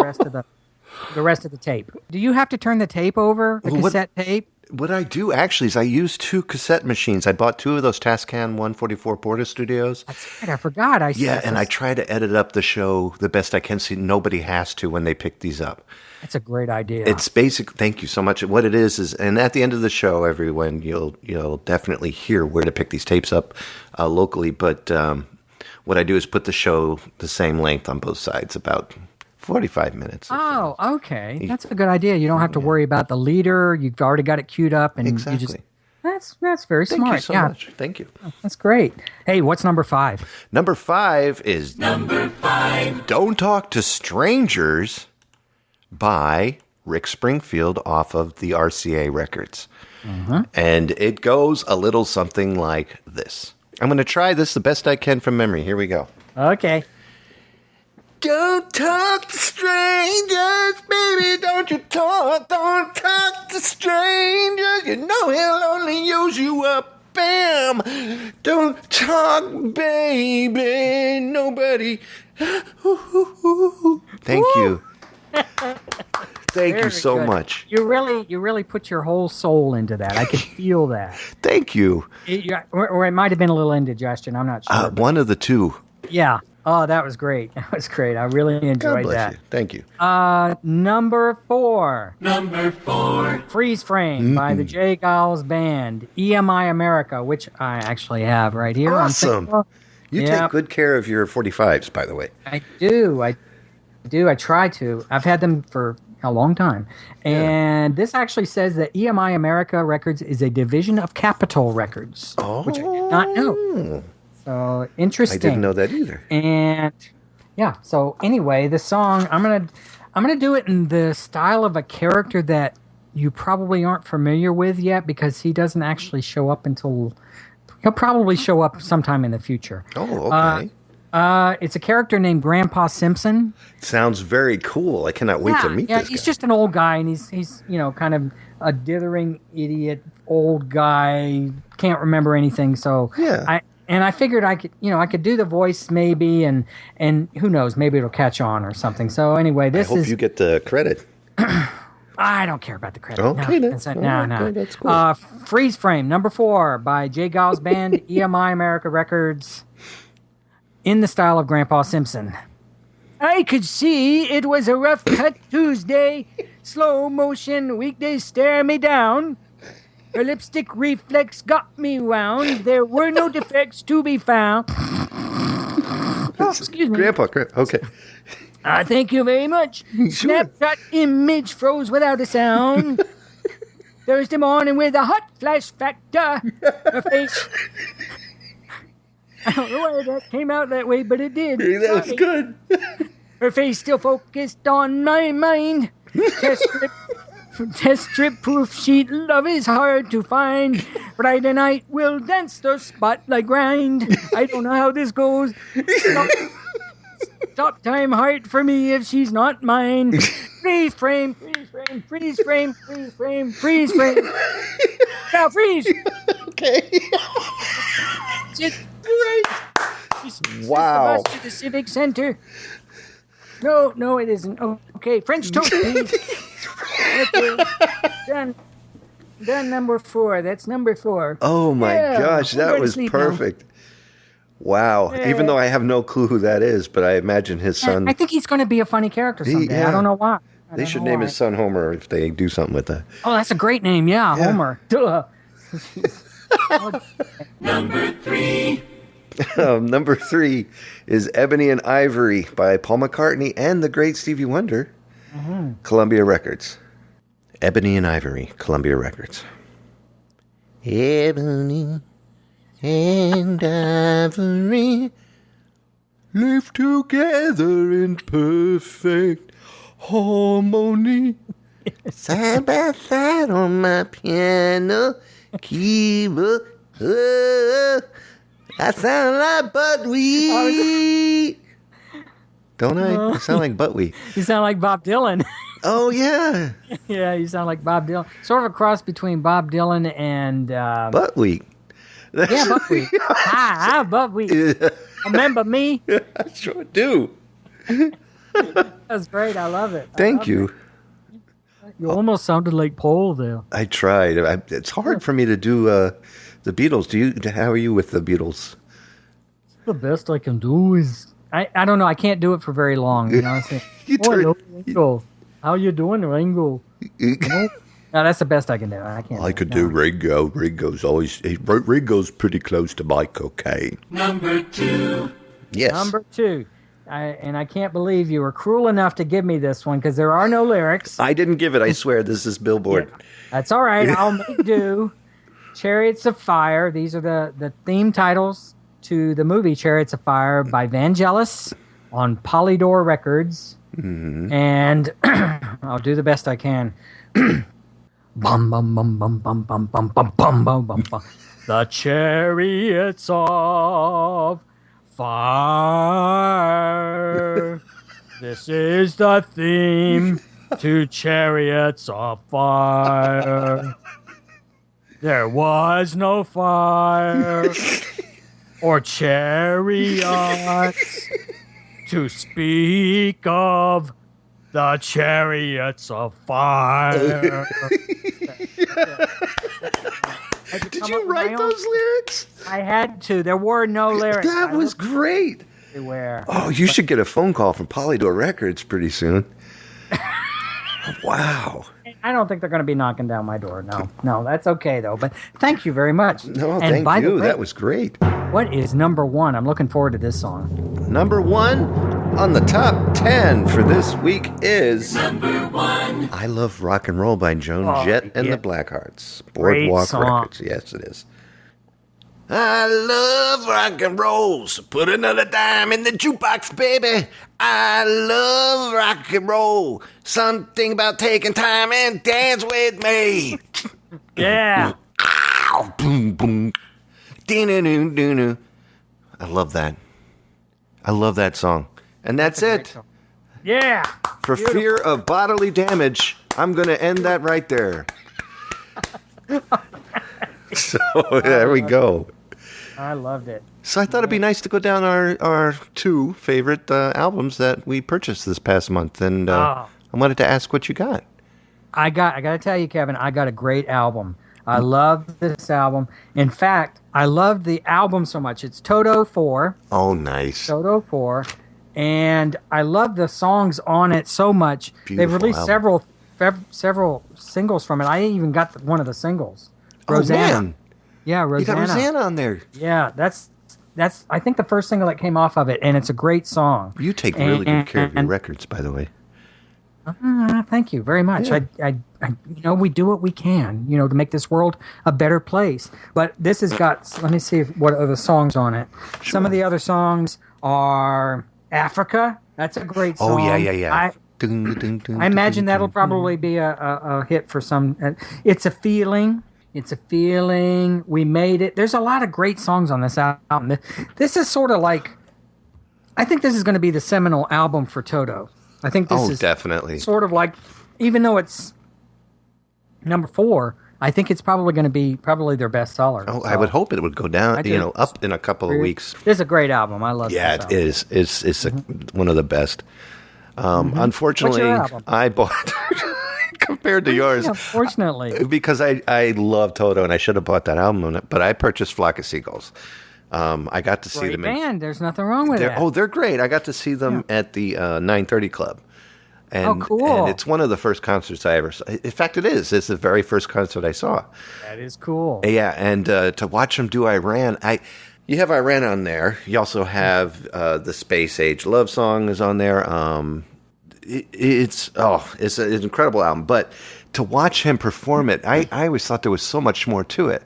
rest of the tape. Do you have to turn the tape over, the cassette tape? What I do actually is I use 2 cassette machines. I bought 2 of those Tascam 144 Porta Studios. That's right. I forgot. And I try to edit up the show the best I can so nobody has to when they pick these up. That's a great idea. It's basic. Thank you so much. What it is, and at the end of the show, everyone, you'll definitely hear where to pick these tapes up locally. But what I do is put the show the same length on both sides, about 45 minutes. Oh, okay. That's a good idea. You don't have to worry about the leader. You've already got it queued up, and Exactly. that's very Thank smart. you so much. Thank you. That's great. Hey, what's number 5? Number 5 is Don't Talk to Strangers by Rick Springfield off of the RCA Records. And it goes a little something like this. I'm going to try this the best I can from memory. Here we go. Okay. Don't talk to strangers, baby, don't you talk. Don't talk to strangers, you know he'll only use you up. Bam! Don't talk, baby, nobody. Thank you. Thank you Very so good. much. You really put your whole soul into that. I could feel that. Thank you. Or it might have been a little indigestion. I'm not sure. One of the two. Yeah. Oh, that was great. That was great. I really God enjoyed bless that. you. Thank you. Number 4. Number 4. Freeze Frame by the J. Giles Band. EMI America, which I actually have right here. on Awesome. Facebook. You Yeah. take good care of your 45s, by the way. I do. I try to. I've had them for a long time. And this actually says that EMI America Records is a division of Capitol Records, which I did not know. So interesting. I didn't know that either. And yeah, so anyway, the song I'm gonna do it in the style of a character that you probably aren't familiar with yet, because he doesn't actually show up until he'll probably show up sometime in the future. Oh, okay. It's a character named Grandpa Simpson. Sounds very cool. I cannot wait to meet this he's guy. just an old guy, and he's kind of a dithering idiot old guy, can't remember anything. So Yeah. I figured I could do the voice maybe, and who knows, maybe it'll catch on or something. So anyway, I this hope is you get the credit. I don't care about the credit. Okay, no, then. no, All right, no. good, that's cool. Freeze Frame, number 4 by J. Giles Band, EMI America Records, in the style of Grandpa Simpson. I could see it was a rough cut Tuesday, slow motion weekdays stare me down. Her lipstick reflex got me wound. There were no defects to be found. Oh, excuse me. Grandpa, okay. Thank you very much. Snapshot image froze without a sound. Thursday morning with a hot flash factor. Her face. I don't know why that came out that way, but it did. That was Sorry. good. Her face still focused on my mind. Test strip proof sheet love is hard to find. Friday night we'll dance the spotlight grind. I don't know how this goes. Stop time heart for me if she's not mine. Freeze frame, freeze frame, freeze frame, freeze frame, freeze frame. Now freeze. Okay. Great. Wow. The bus to the Civic Center. No, it isn't. Oh, okay, French toast, please. Okay, done. Then number 4. That's number 4. Oh my gosh, I'm that going to was sleep now. perfect. Wow. Even though I have no clue who that is, but I imagine his son. I think he's going to be a funny character someday. I don't know why. They should name his son Homer if they do something with that. Oh, that's a great name. Yeah, Homer. Duh. Number 3. Number 3 is Ebony and Ivory by Paul McCartney and the great Stevie Wonder. Columbia Records. Ebony and Ivory, Columbia Records. Ebony and Ivory live together in perfect harmony. Side by side on my piano keyboard. I sound like buckwheat. Don't I? I sound like buckwheat. You sound like Bob Dylan. Oh, yeah. Yeah, you sound like Bob Dylan. Sort of a cross between Bob Dylan and... Buckwheat. yeah, buckwheat. Hi, buckwheat. Remember me? I sure do. That's great. I love it. Thank you. You almost sounded like Paul there. I tried. It's hard for me to do the Beatles. How are you with the Beatles? The best I can do is... I don't know. I can't do it for very long. You know what I'm saying? Hello, Ringo. How you doing, Ringo? No, that's the best I can do. I can't. I could do Ringo. Ringo's pretty close to Michael Caine. Number 2. Yes. Number 2. I can't believe you were cruel enough to give me this one because there are no lyrics. I didn't give it. I swear. This is Billboard. That's all right. I'll make do. Chariots of Fire. These are the theme titles to the movie Chariots of Fire by Vangelis on Polydor Records. Mm-hmm. And I'll do the best I can. Bum bum bum bum bum bum bum bum bum bum bum bum. The Chariots of Fire. This is the theme to Chariots of Fire. There was no fire or chariots to speak of. The Chariots of Fire. Did you write those lyrics? I had to. There were no lyrics. That was great. Everywhere. Oh, you should get a phone call from Polydor Records pretty soon. Wow. I don't think they're going to be knocking down my door. No, that's okay though. But thank you very much. No, and thank by you. The way, that was great. What is number 1? I'm looking forward to this song. Number 1 on the top 10 for this week is Number 1. I Love Rock and Roll by Joan Jett and the Blackhearts. Great Boardwalk song. Records. Yes, it is. I love rock and roll, so put another dime in the jukebox, baby. I love rock and roll. Something about taking time and dance with me. Yeah. Ow, boom, boom. Doo-doo-doo-doo-doo. I love that. I love that song. And that's it. Yeah. For fear of bodily damage, I'm going to end that right there. So there we go. I loved it. So I thought it'd be nice to go down our 2 favorite albums that we purchased this past month. And I wanted to ask what you got. I got to tell you, Kevin, I got a great album. I love this album. In fact, I loved the album so much. It's Toto 4. Oh, nice. Toto 4. And I love the songs on it so much. Beautiful They've released album. several singles from it. I even got one of the singles. Oh, Rosanna. man. Yeah, Rosanna. You got Rosanna on there. Yeah, that's I think the first single that came off of it, and it's a great song. You take really good care of your records, by the way. Thank you very much. Yeah. I we do what we can, to make this world a better place. But this has got, let me see what other songs on it. Sure. Some of the other songs are Africa. That's a great song. Oh, yeah. I imagine that'll probably be a hit for some. It's a Feeling. It's a Feeling. We Made It. There's a lot of great songs on this album. This is sort of like, I think this is going to be the seminal album for Toto. I think this is definitely sort of like, even though it's number 4, I think it's probably going to be their best seller. Oh, so I would hope it would go down, up in a couple of weeks. This is a great album. I love it. Yeah, it is. It's one of the best. Unfortunately, I bought compared to yours. Unfortunately. Because I love Toto, and I should have bought that album, but I purchased Flock of Seagulls. I got to see Great them. band. There's nothing wrong with that. They're great. I got to see them at the 930 Club. And, cool. And it's one of the first concerts I ever saw. In fact, it is. It's the very first concert I saw. That is cool. Yeah, and to watch them do Iran, you have Iran on there. You also have the Space Age Love Song is on there. It's an incredible album. But to watch him perform it, I always thought there was so much more to it.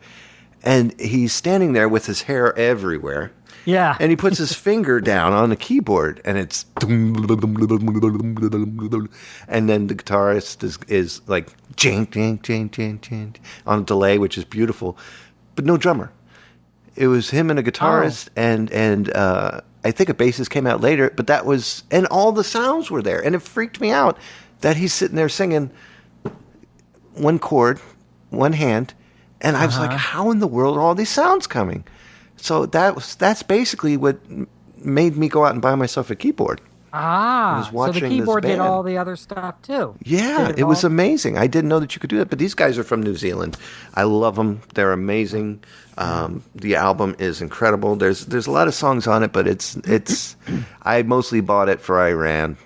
And he's standing there with his hair everywhere. Yeah. And he puts his finger down on the keyboard, and it's... And then the guitarist is like... on a delay, which is beautiful. But no drummer. It was him and a guitarist, and I think a bassist came out later, but that was... And all the sounds were there. And it freaked me out that he's sitting there singing one chord, one hand, and I was like, how in the world are all these sounds coming? So that's basically what made me go out and buy myself a keyboard. So the keyboard did all the other stuff too. Yeah, it was amazing. I didn't know that you could do that. But these guys are from New Zealand. I love them. They're amazing. The album is incredible. There's a lot of songs on it, but it's. I mostly bought it for Iran.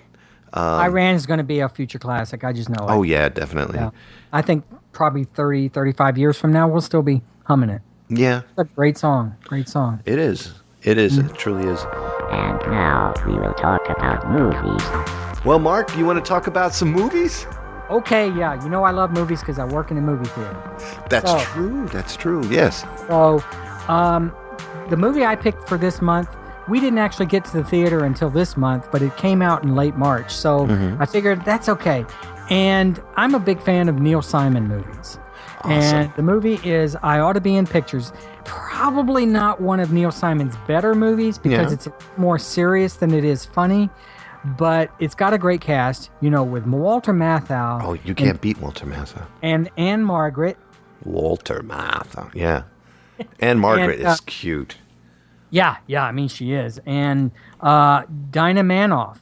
Iran is going to be a future classic. I just know it. Oh yeah, definitely. Yeah. I think probably 30, 35 years from now, we'll still be humming it. Yeah. It's a great song. Great song. It is. It is. It truly is. And now we will talk about movies. Well, Mark, you want to talk about some movies? Okay, yeah. You know I love movies because I work in a movie theater. That's true. That's true. Yes. So, the movie I picked for this month, we didn't actually get to the theater until this month, but it came out in late March. So I figured that's okay. And I'm a big fan of Neil Simon movies. Awesome. And the movie is I Ought to Be in Pictures. Probably not one of Neil Simon's better movies because it's more serious than it is funny. But it's got a great cast, with Walter Matthau. Oh, you can't beat Walter Matthau. And Anne Margaret. Walter Matthau, yeah. Anne Margaret is cute. Yeah, I mean, she is. And Dinah Manoff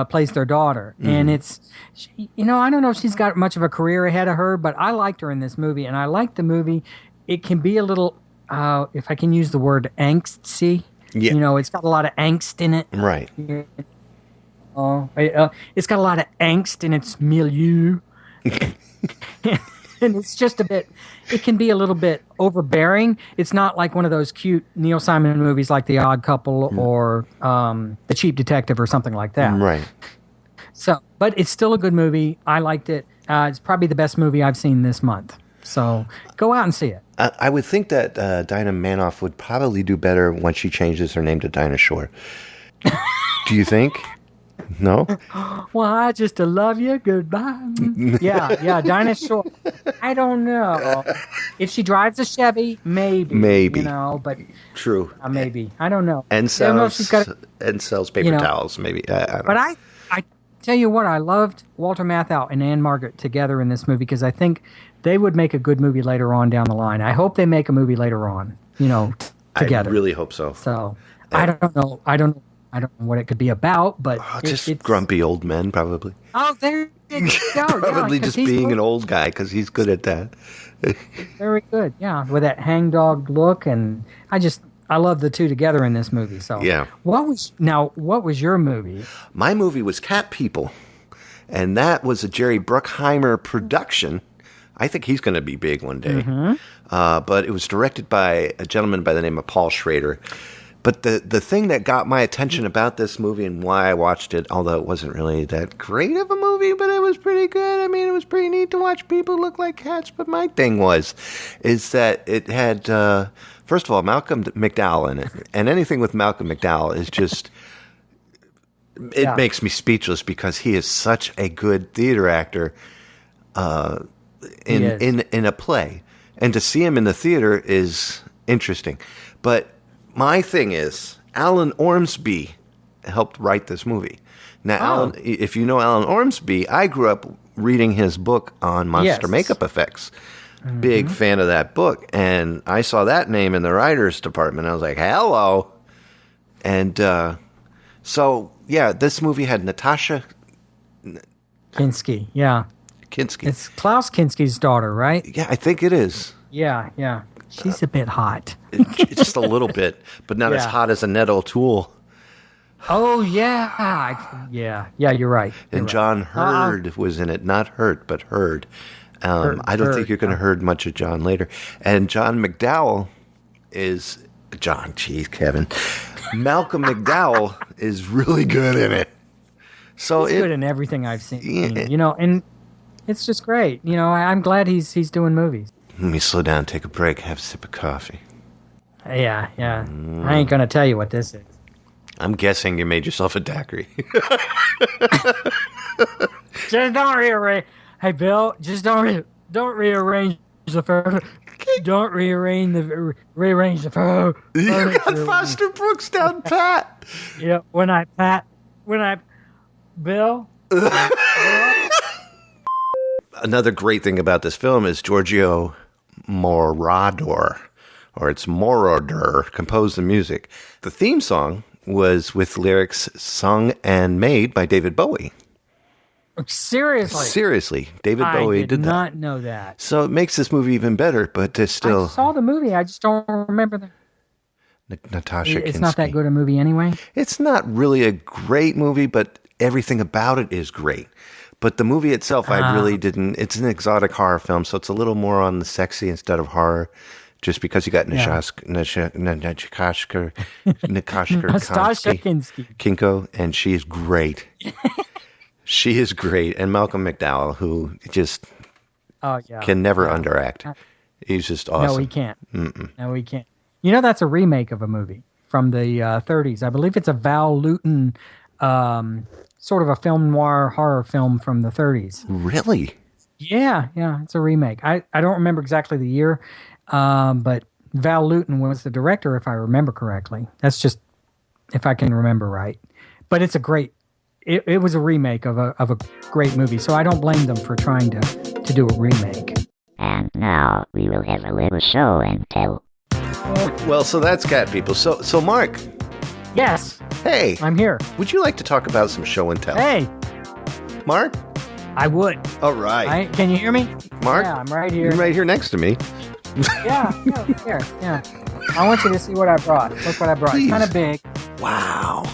plays their daughter. And it's, I don't know if she's got much of a career ahead of her, but I liked her in this movie. And I liked the movie. It can be a little, if I can use the word angsty. Yeah. It's got a lot of angst in it. Right. It's got a lot of angst in its milieu. And it's just it can be a little bit overbearing. It's not like one of those cute Neil Simon movies like The Odd Couple or The Cheap Detective or something like that. Right. So, but it's still a good movie. I liked it. It's probably the best movie I've seen this month. So go out and see it. I would think that Dinah Manoff would probably do better once she changes her name to Dinah Shore. Do you think? No? Well, I just love you. Goodbye. Yeah, Dinah Shore. I don't know. If she drives a Chevy, maybe. But true. Maybe. I don't know. And sells paper towels, maybe. But I tell you what, I loved Walter Matthau and Anne Margaret together in this movie because I think they would make a good movie later on down the line. I hope they make a movie later on, together. I really hope so. So, I don't know. I don't know what it could be about, but it's grumpy old men, probably. Oh, there you go. Probably just being an old guy because he's good at that. Very good, yeah, with that hangdog look, and I love the two together in this movie. So, yeah. What was your movie? My movie was Cat People, and that was a Jerry Bruckheimer production. I think he's going to be big one day. But it was directed by a gentleman by the name of Paul Schrader. But the thing that got my attention about this movie and why I watched it, although it wasn't really that great of a movie, but it was pretty good. I mean, it was pretty neat to watch people look like cats. But my thing is that it had, first of all, Malcolm McDowell in it. And anything with Malcolm McDowell is just, it makes me speechless because he is such a good theater actor in a play. And to see him in the theater is interesting. But my thing is, Alan Ormsby helped write this movie. Now, Alan, if you know Alan Ormsby, I grew up reading his book on monster makeup effects. Big fan of that book. And I saw that name in the writers department. I was like, hello. And this movie had Natasha Kinski, yeah. Kinski. It's Klaus Kinski's daughter, right? Yeah, I think it is. Yeah. She's a bit hot. Just a little bit, but not as Yeah. hot as Annette O'Toole. Oh, yeah. Yeah, you're right. And John Hurd was in it. Not Hurt, but Hurd. I don't think you're going to heard much of John later. And John McDowell is... John, geez, Kevin. Malcolm McDowell is really good in it. So He's good in everything I've seen. Yeah. And it's just great. I'm glad he's doing movies. Let me slow down, take a break, have a sip of coffee. Yeah. I ain't going to tell you what this is. I'm guessing you made yourself a daiquiri. Just don't rearrange. Hey, Bill, just don't rearrange the fur. Don't rearrange the fur. You got Foster Brooks down pat. Yeah, Bill. Another great thing about this film is Giorgio Moroder, or it's Moroder, composed the music. The theme song was with lyrics sung and made by David Bowie. Seriously, David Bowie did that. I did not know that. So it makes this movie even better, but it's still... I saw the movie, I just don't remember the... Natasha Kinski. It's not that good a movie anyway? It's not really a great movie, but everything about it is great. But the movie itself, I really didn't... It's an exotic horror film, so it's a little more on the sexy instead of horror, just because you got Natasha Kinski. Kinko, and she is great. She is great. And Malcolm McDowell, who just can never underact. He's just awesome. No, he can't. No, he can't. That's a remake of a movie from the 30s. I believe it's a Val Lewton, sort of a film noir horror film from the 30s. Really? Yeah, it's a remake. I don't remember exactly the year, but Val Lewton was the director, if I remember correctly. That's just if I can remember right. But it's a great... It was a remake of a great movie, so I don't blame them for trying to do a remake. And now we will have a little show and tell. Well, so that's Cat People. So Mark. Yes. Hey. I'm here. Would you like to talk about some show and tell? Hey. Mark? I would. All right. Can you hear me? Mark? Yeah, I'm right here. You're right here next to me. Yeah. I want you to see what I brought. Look what I brought. Please. It's kind of big. Wow.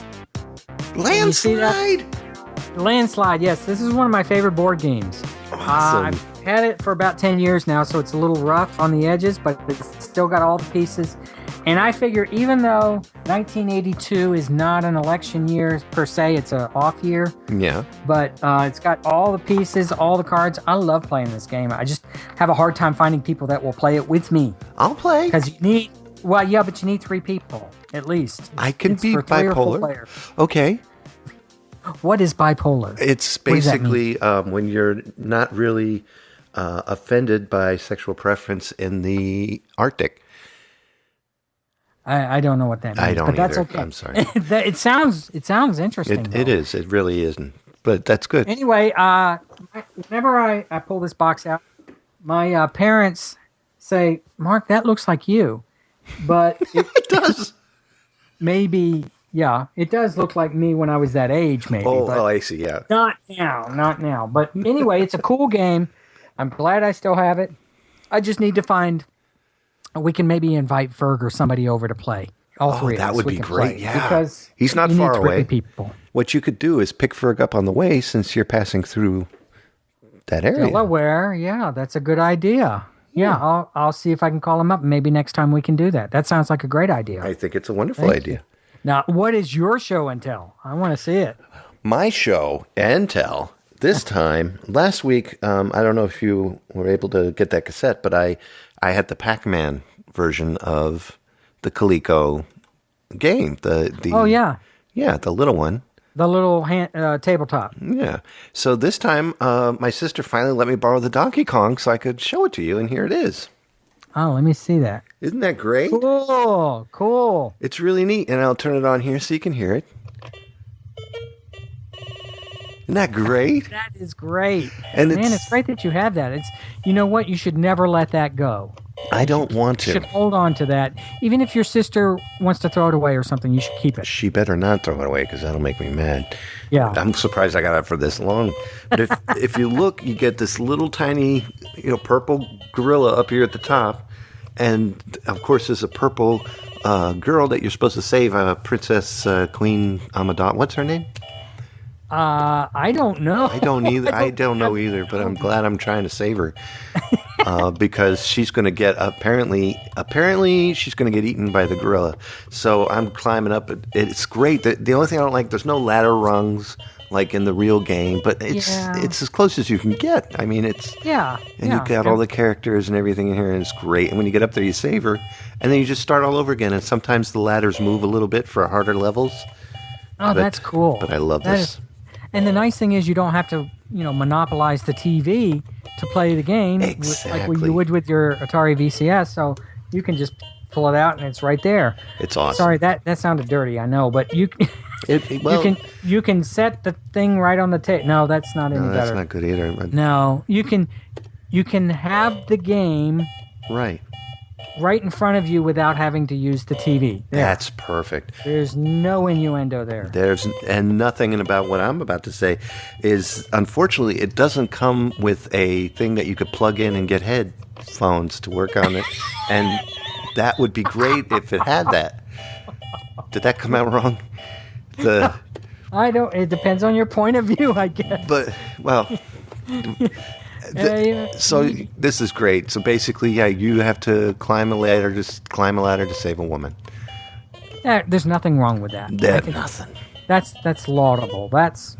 You see that? Landslide? Landslide, yes. This is one of my favorite board games. Awesome. I've had it for about 10 years now, so it's a little rough on the edges, but it's still got all the pieces. And I figure even though 1982 is not an election year per se, it's an off year. Yeah. But it's got all the pieces, all the cards. I love playing this game. I just have a hard time finding people that will play it with me. I'll play. Because you need... Well, yeah, but you need 3 people, at least. I can It's be for 3 or 4 bipolar. players. Okay. What is bipolar? It's What does that basically when you're not really offended by sexual preference in the Arctic. I don't know what that means. I don't but that's either. okay. I'm sorry. It sounds interesting. It is. It really isn't. But that's good. Anyway, whenever I pull this box out, my parents say, "Mark, that looks like you," but It does. maybe, yeah, it does look like me when I was that age, maybe. Oh, but I see. Yeah. not now. But anyway, it's a cool game. I'm glad I still have it. I just need to find. We can maybe invite Ferg or somebody over to play. All three. That of us. would We be can great. play, Yeah. because He's not you far need 3 away. people. What you could do is pick Ferg up on the way since you're passing through that area. Delaware, yeah, that's a good idea. Yeah, I'll see if I can call him up. Maybe next time we can do that. That sounds like a great idea. I think it's a wonderful idea. Now, what is your show and tell? I want to see it. My show and tell this time last week. I don't know if you were able to get that cassette, but I had the Pac-Man version of the Coleco game. The Oh yeah, the little one. the little tabletop. Yeah. So this time, my sister finally let me borrow the Donkey Kong so I could show it to you, and here it is. Oh, let me see that. Isn't that great? Cool. It's really neat, and I'll turn it on here so you can hear it. Isn't that great? That is great. And Man, it's great that you have that. You know what? You should never let that go. I don't want You to. should hold on to that. Even if your sister wants to throw it away or something, you should keep it. She better not throw it away because that'll make me mad. Yeah. I'm surprised I got it for this long. But if you look, you get this little tiny, purple gorilla up here at the top, and of course there's a purple girl that you're supposed to save, Princess Queen Amidala. What's her name? I don't know. I don't either. I don't know either. But I'm glad I'm trying to save her because she's going to get apparently she's going to get eaten by the gorilla. So I'm climbing up. It's great. The only thing I don't like, there's no ladder rungs like in the real game, but it's as close as you can get. I mean, it's and you've got all the characters and everything in here, and it's great. And when you get up there, you save her, and then you just start all over again. And sometimes the ladders move a little bit for harder levels. Oh, that's cool. But I love this. And the nice thing is you don't have to, monopolize the TV to play the game like you would with your Atari VCS. So you can just pull it out and it's right there. It's awesome. Sorry, that sounded dirty, I know, but you you can set the thing right on the tape. No, that's not any better. That's not good either. No, you can have the game right in front of you without having to use the TV. There. That's perfect. There's no innuendo there. And nothing about what I'm about to say is, unfortunately, it doesn't come with a thing that you could plug in and get headphones to work on it. And that would be great if it had that. Did that come out wrong? It depends on your point of view, I guess. But, well... So this is great. So basically, you have to climb a ladder to save a woman. There's nothing wrong with that. Nothing. That's laudable. That's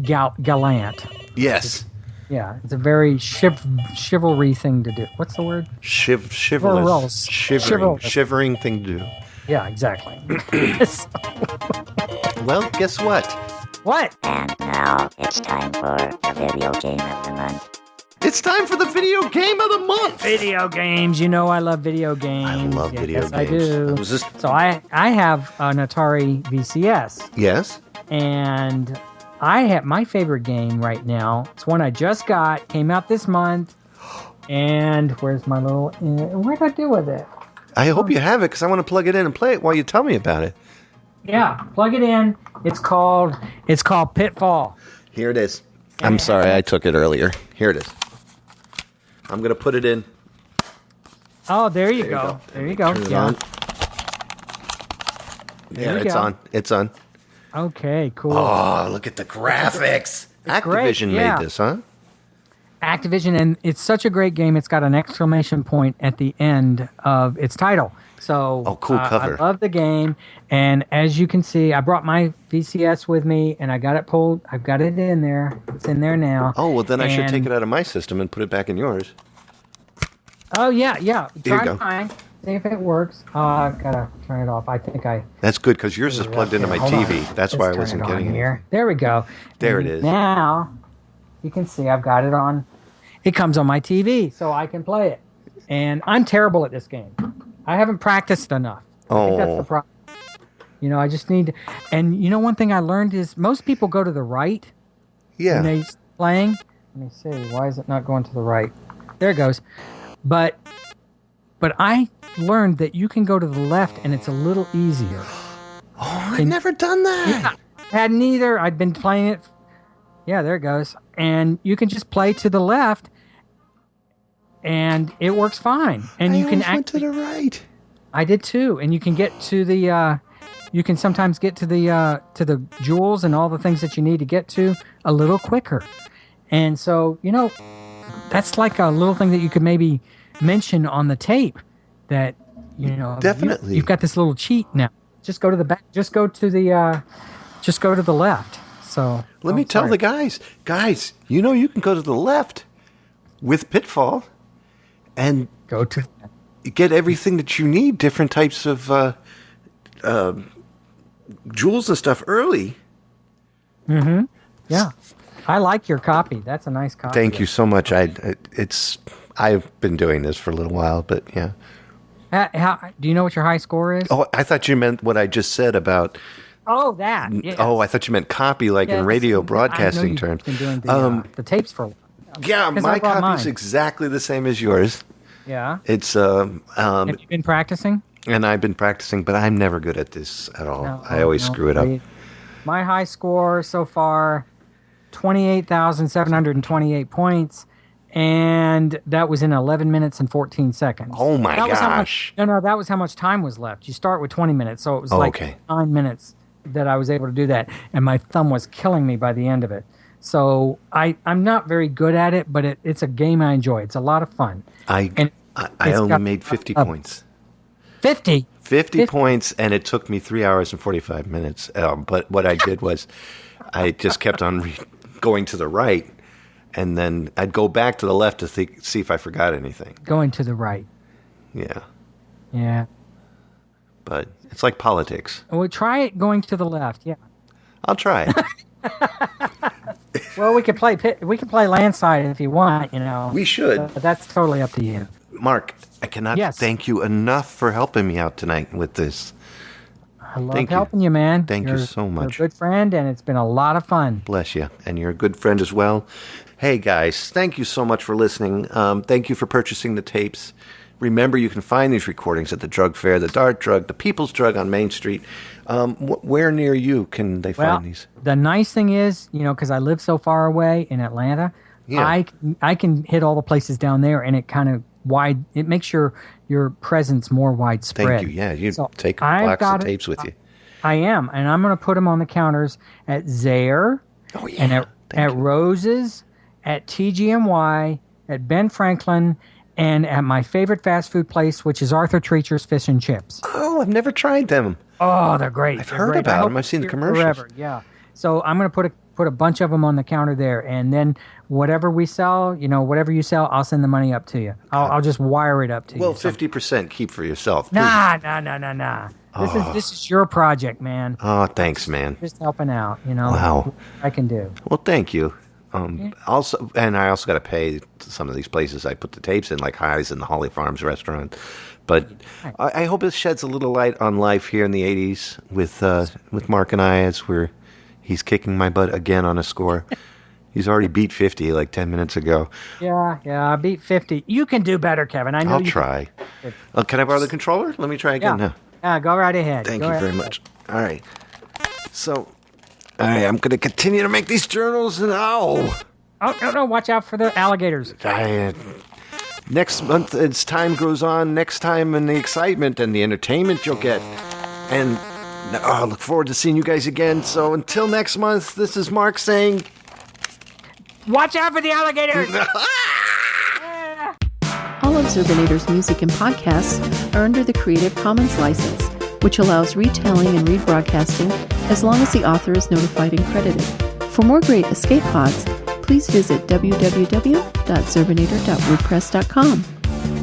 gallant. Yes. Yeah, it's a very chivalry thing to do. What's the word? Chivalrous. Shivering thing to do. Yeah, exactly. Well, guess what? What? And now it's time for the video game of the month. It's time for the video game of the month. Video games. I love video games. I love video games. I do. So I have an Atari VCS. Yes. And I have my favorite game right now. It's one I just got. Came out this month. And where's my little... What did I do with it? I hope you have it because I want to plug it in and play it while you tell me about it. Yeah, plug it in. It's called Pitfall. Here it is. I'm sorry, I took it earlier. Here it is. I'm going to put it in. Oh, there you go. There you go. Turn it Yeah. on. Yeah, it's on. It's on. Okay, cool. Oh, look at the graphics. Activision great, made this, huh? Activision, and it's such a great game. It's got an exclamation point at the end of its title. So, cool cover. I love the game, and as you can see, I brought my VCS with me, and I got it pulled. I've got it in there. It's in there now. Oh, well, then I should take it out of my system and put it back in yours. Oh, yeah. Here you go. Mine. See if it works. I've got to turn it off. I think I... That's good, because yours is plugged into my TV. That's why I wasn't getting it. There we go. There it is. Now, you can see I've got it on. It comes on my TV, so I can play it. And I'm terrible at this game. I haven't practiced enough. I think that's the problem. I just need to... And one thing I learned is most people go to the right when they're playing. Let me see. Why is it not going to the right? There it goes. But I learned that you can go to the left and it's a little easier. Oh, I've never done that. Yeah, I hadn't either. I'd been playing it. Yeah, there it goes. And you can just play to the left and it works fine. And you can went to the right. I did too. And you can get to the you can sometimes get to the jewels and all the things that you need to get to a little quicker. And so, that's like a little thing that you could maybe mention on the tape that definitely you've got this little cheat now. Just go to the back. Just go to the left. So let me tell the guys, you can go to the left with Pitfall and go to get everything that you need, different types of jewels and stuff early. Mm-hmm. Yeah. I like your copy. That's a nice copy. Thank you so much. I've been doing this for a little while, but yeah. Do you know what your high score is? Oh, I thought you meant what I just said about... Oh, that. Yes. Oh, I thought you meant copy, like in radio broadcasting terms. Been doing the tapes for a while. Yeah, my copy's exactly the same as yours. Yeah. It's Have you been practicing? and I've been practicing, but I'm never good at this at all. No, I always no, screw it up. My high score so far, 28,728 points, and that was in 11 minutes and 14 seconds. Oh my That was how gosh. much, that was how much time was left. You start with 20 minutes, so it was like okay. 9 minutes that I was able to do that, and my thumb was killing me by the end of it. So I'm not very good at it, but it's a game I enjoy. It's a lot of fun. I it's only got made 50 points. 50. 50 points, and it took me 3 hours and 45 minutes. But what I did was I just kept on going to the right, and then I'd go back to the left to see if I forgot anything. Going to the right. Yeah. Yeah. But it's like politics. Well, try it going to the left. Yeah. I'll try it. Well, we could play landslide if you want, We should. But that's totally up to you. Mark, I cannot Yes. thank you enough for helping me out tonight with this. I love Thank you. helping you, man. Thank you so much. You're a good friend, and it's been a lot of fun. Bless you. And you're a good friend as well. Hey, guys, thank you so much for listening. Thank you for purchasing the tapes. Remember, you can find these recordings at the Drug Fair, the Dart Drug, the People's Drug on Main Street. Where near you can they find these? The nice thing is, because I live so far away in Atlanta, Yeah. I can hit all the places down there, and it kind of it makes your presence more widespread. Thank you. Yeah, you So take a I've box of got it. tapes with you. I am, and I'm going to put them on the counters at Zaire, Oh, yeah. and at Thank you. Rose's, at TGMY, at Ben Franklin, and at my favorite fast food place, which is Arthur Treacher's Fish and Chips. Oh, I've never tried them. Oh, they're great. I've They're heard great. about I hope them. I've seen the they're here commercials. Forever. Yeah. So I'm going to put a bunch of them on the counter there, and then whatever we sell, whatever you sell, I'll send the money up to you. I'll just wire it up to Well, you. So- 50% keep for yourself. Nah. This is your project, man. Oh, thanks, man. Just helping out, Wow. what I can do. Well, thank you. Also, and I also got to pay some of these places I put the tapes in, like Highs and the Holly Farms restaurant. But I hope it sheds a little light on life here in the '80s with Mark and I, as he's kicking my butt again on a score. He's already beat 50 like 10 minutes ago. Yeah, I beat 50. You can do better, Kevin. I know I'll you try. Can I borrow the controller? Let me try again now. Yeah, go right ahead. Thank Go you right very ahead. much. All right. So, all right, I'm going to continue to make these journals, and Oh, no, watch out for the alligators. next month, as time goes on, next time, and the excitement and the entertainment you'll get. And I look forward to seeing you guys again. So until next month, this is Mark saying, Watch out for the alligators! All of Zerbinator's music and podcasts are under the Creative Commons license, which allows retelling and rebroadcasting as long as the author is notified and credited. For more great escape pods, please visit www.zerbinator.wordpress.com.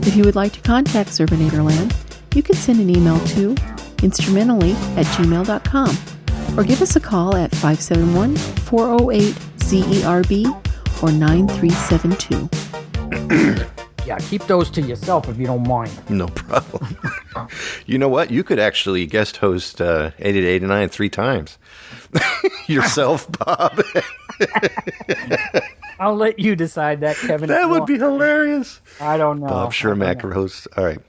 If you would like to contact Zerbinatorland, you can send an email to instrumentally@gmail.com or give us a call at 571-408-ZERB or 9372. Yeah, keep those to yourself if you don't mind. no problem. You know what? You could actually guest host 8889 3 times. Yourself, Bob. I'll let you decide that, Kevin. That would be hilarious. I don't know. Bob Shermack hosts. All right.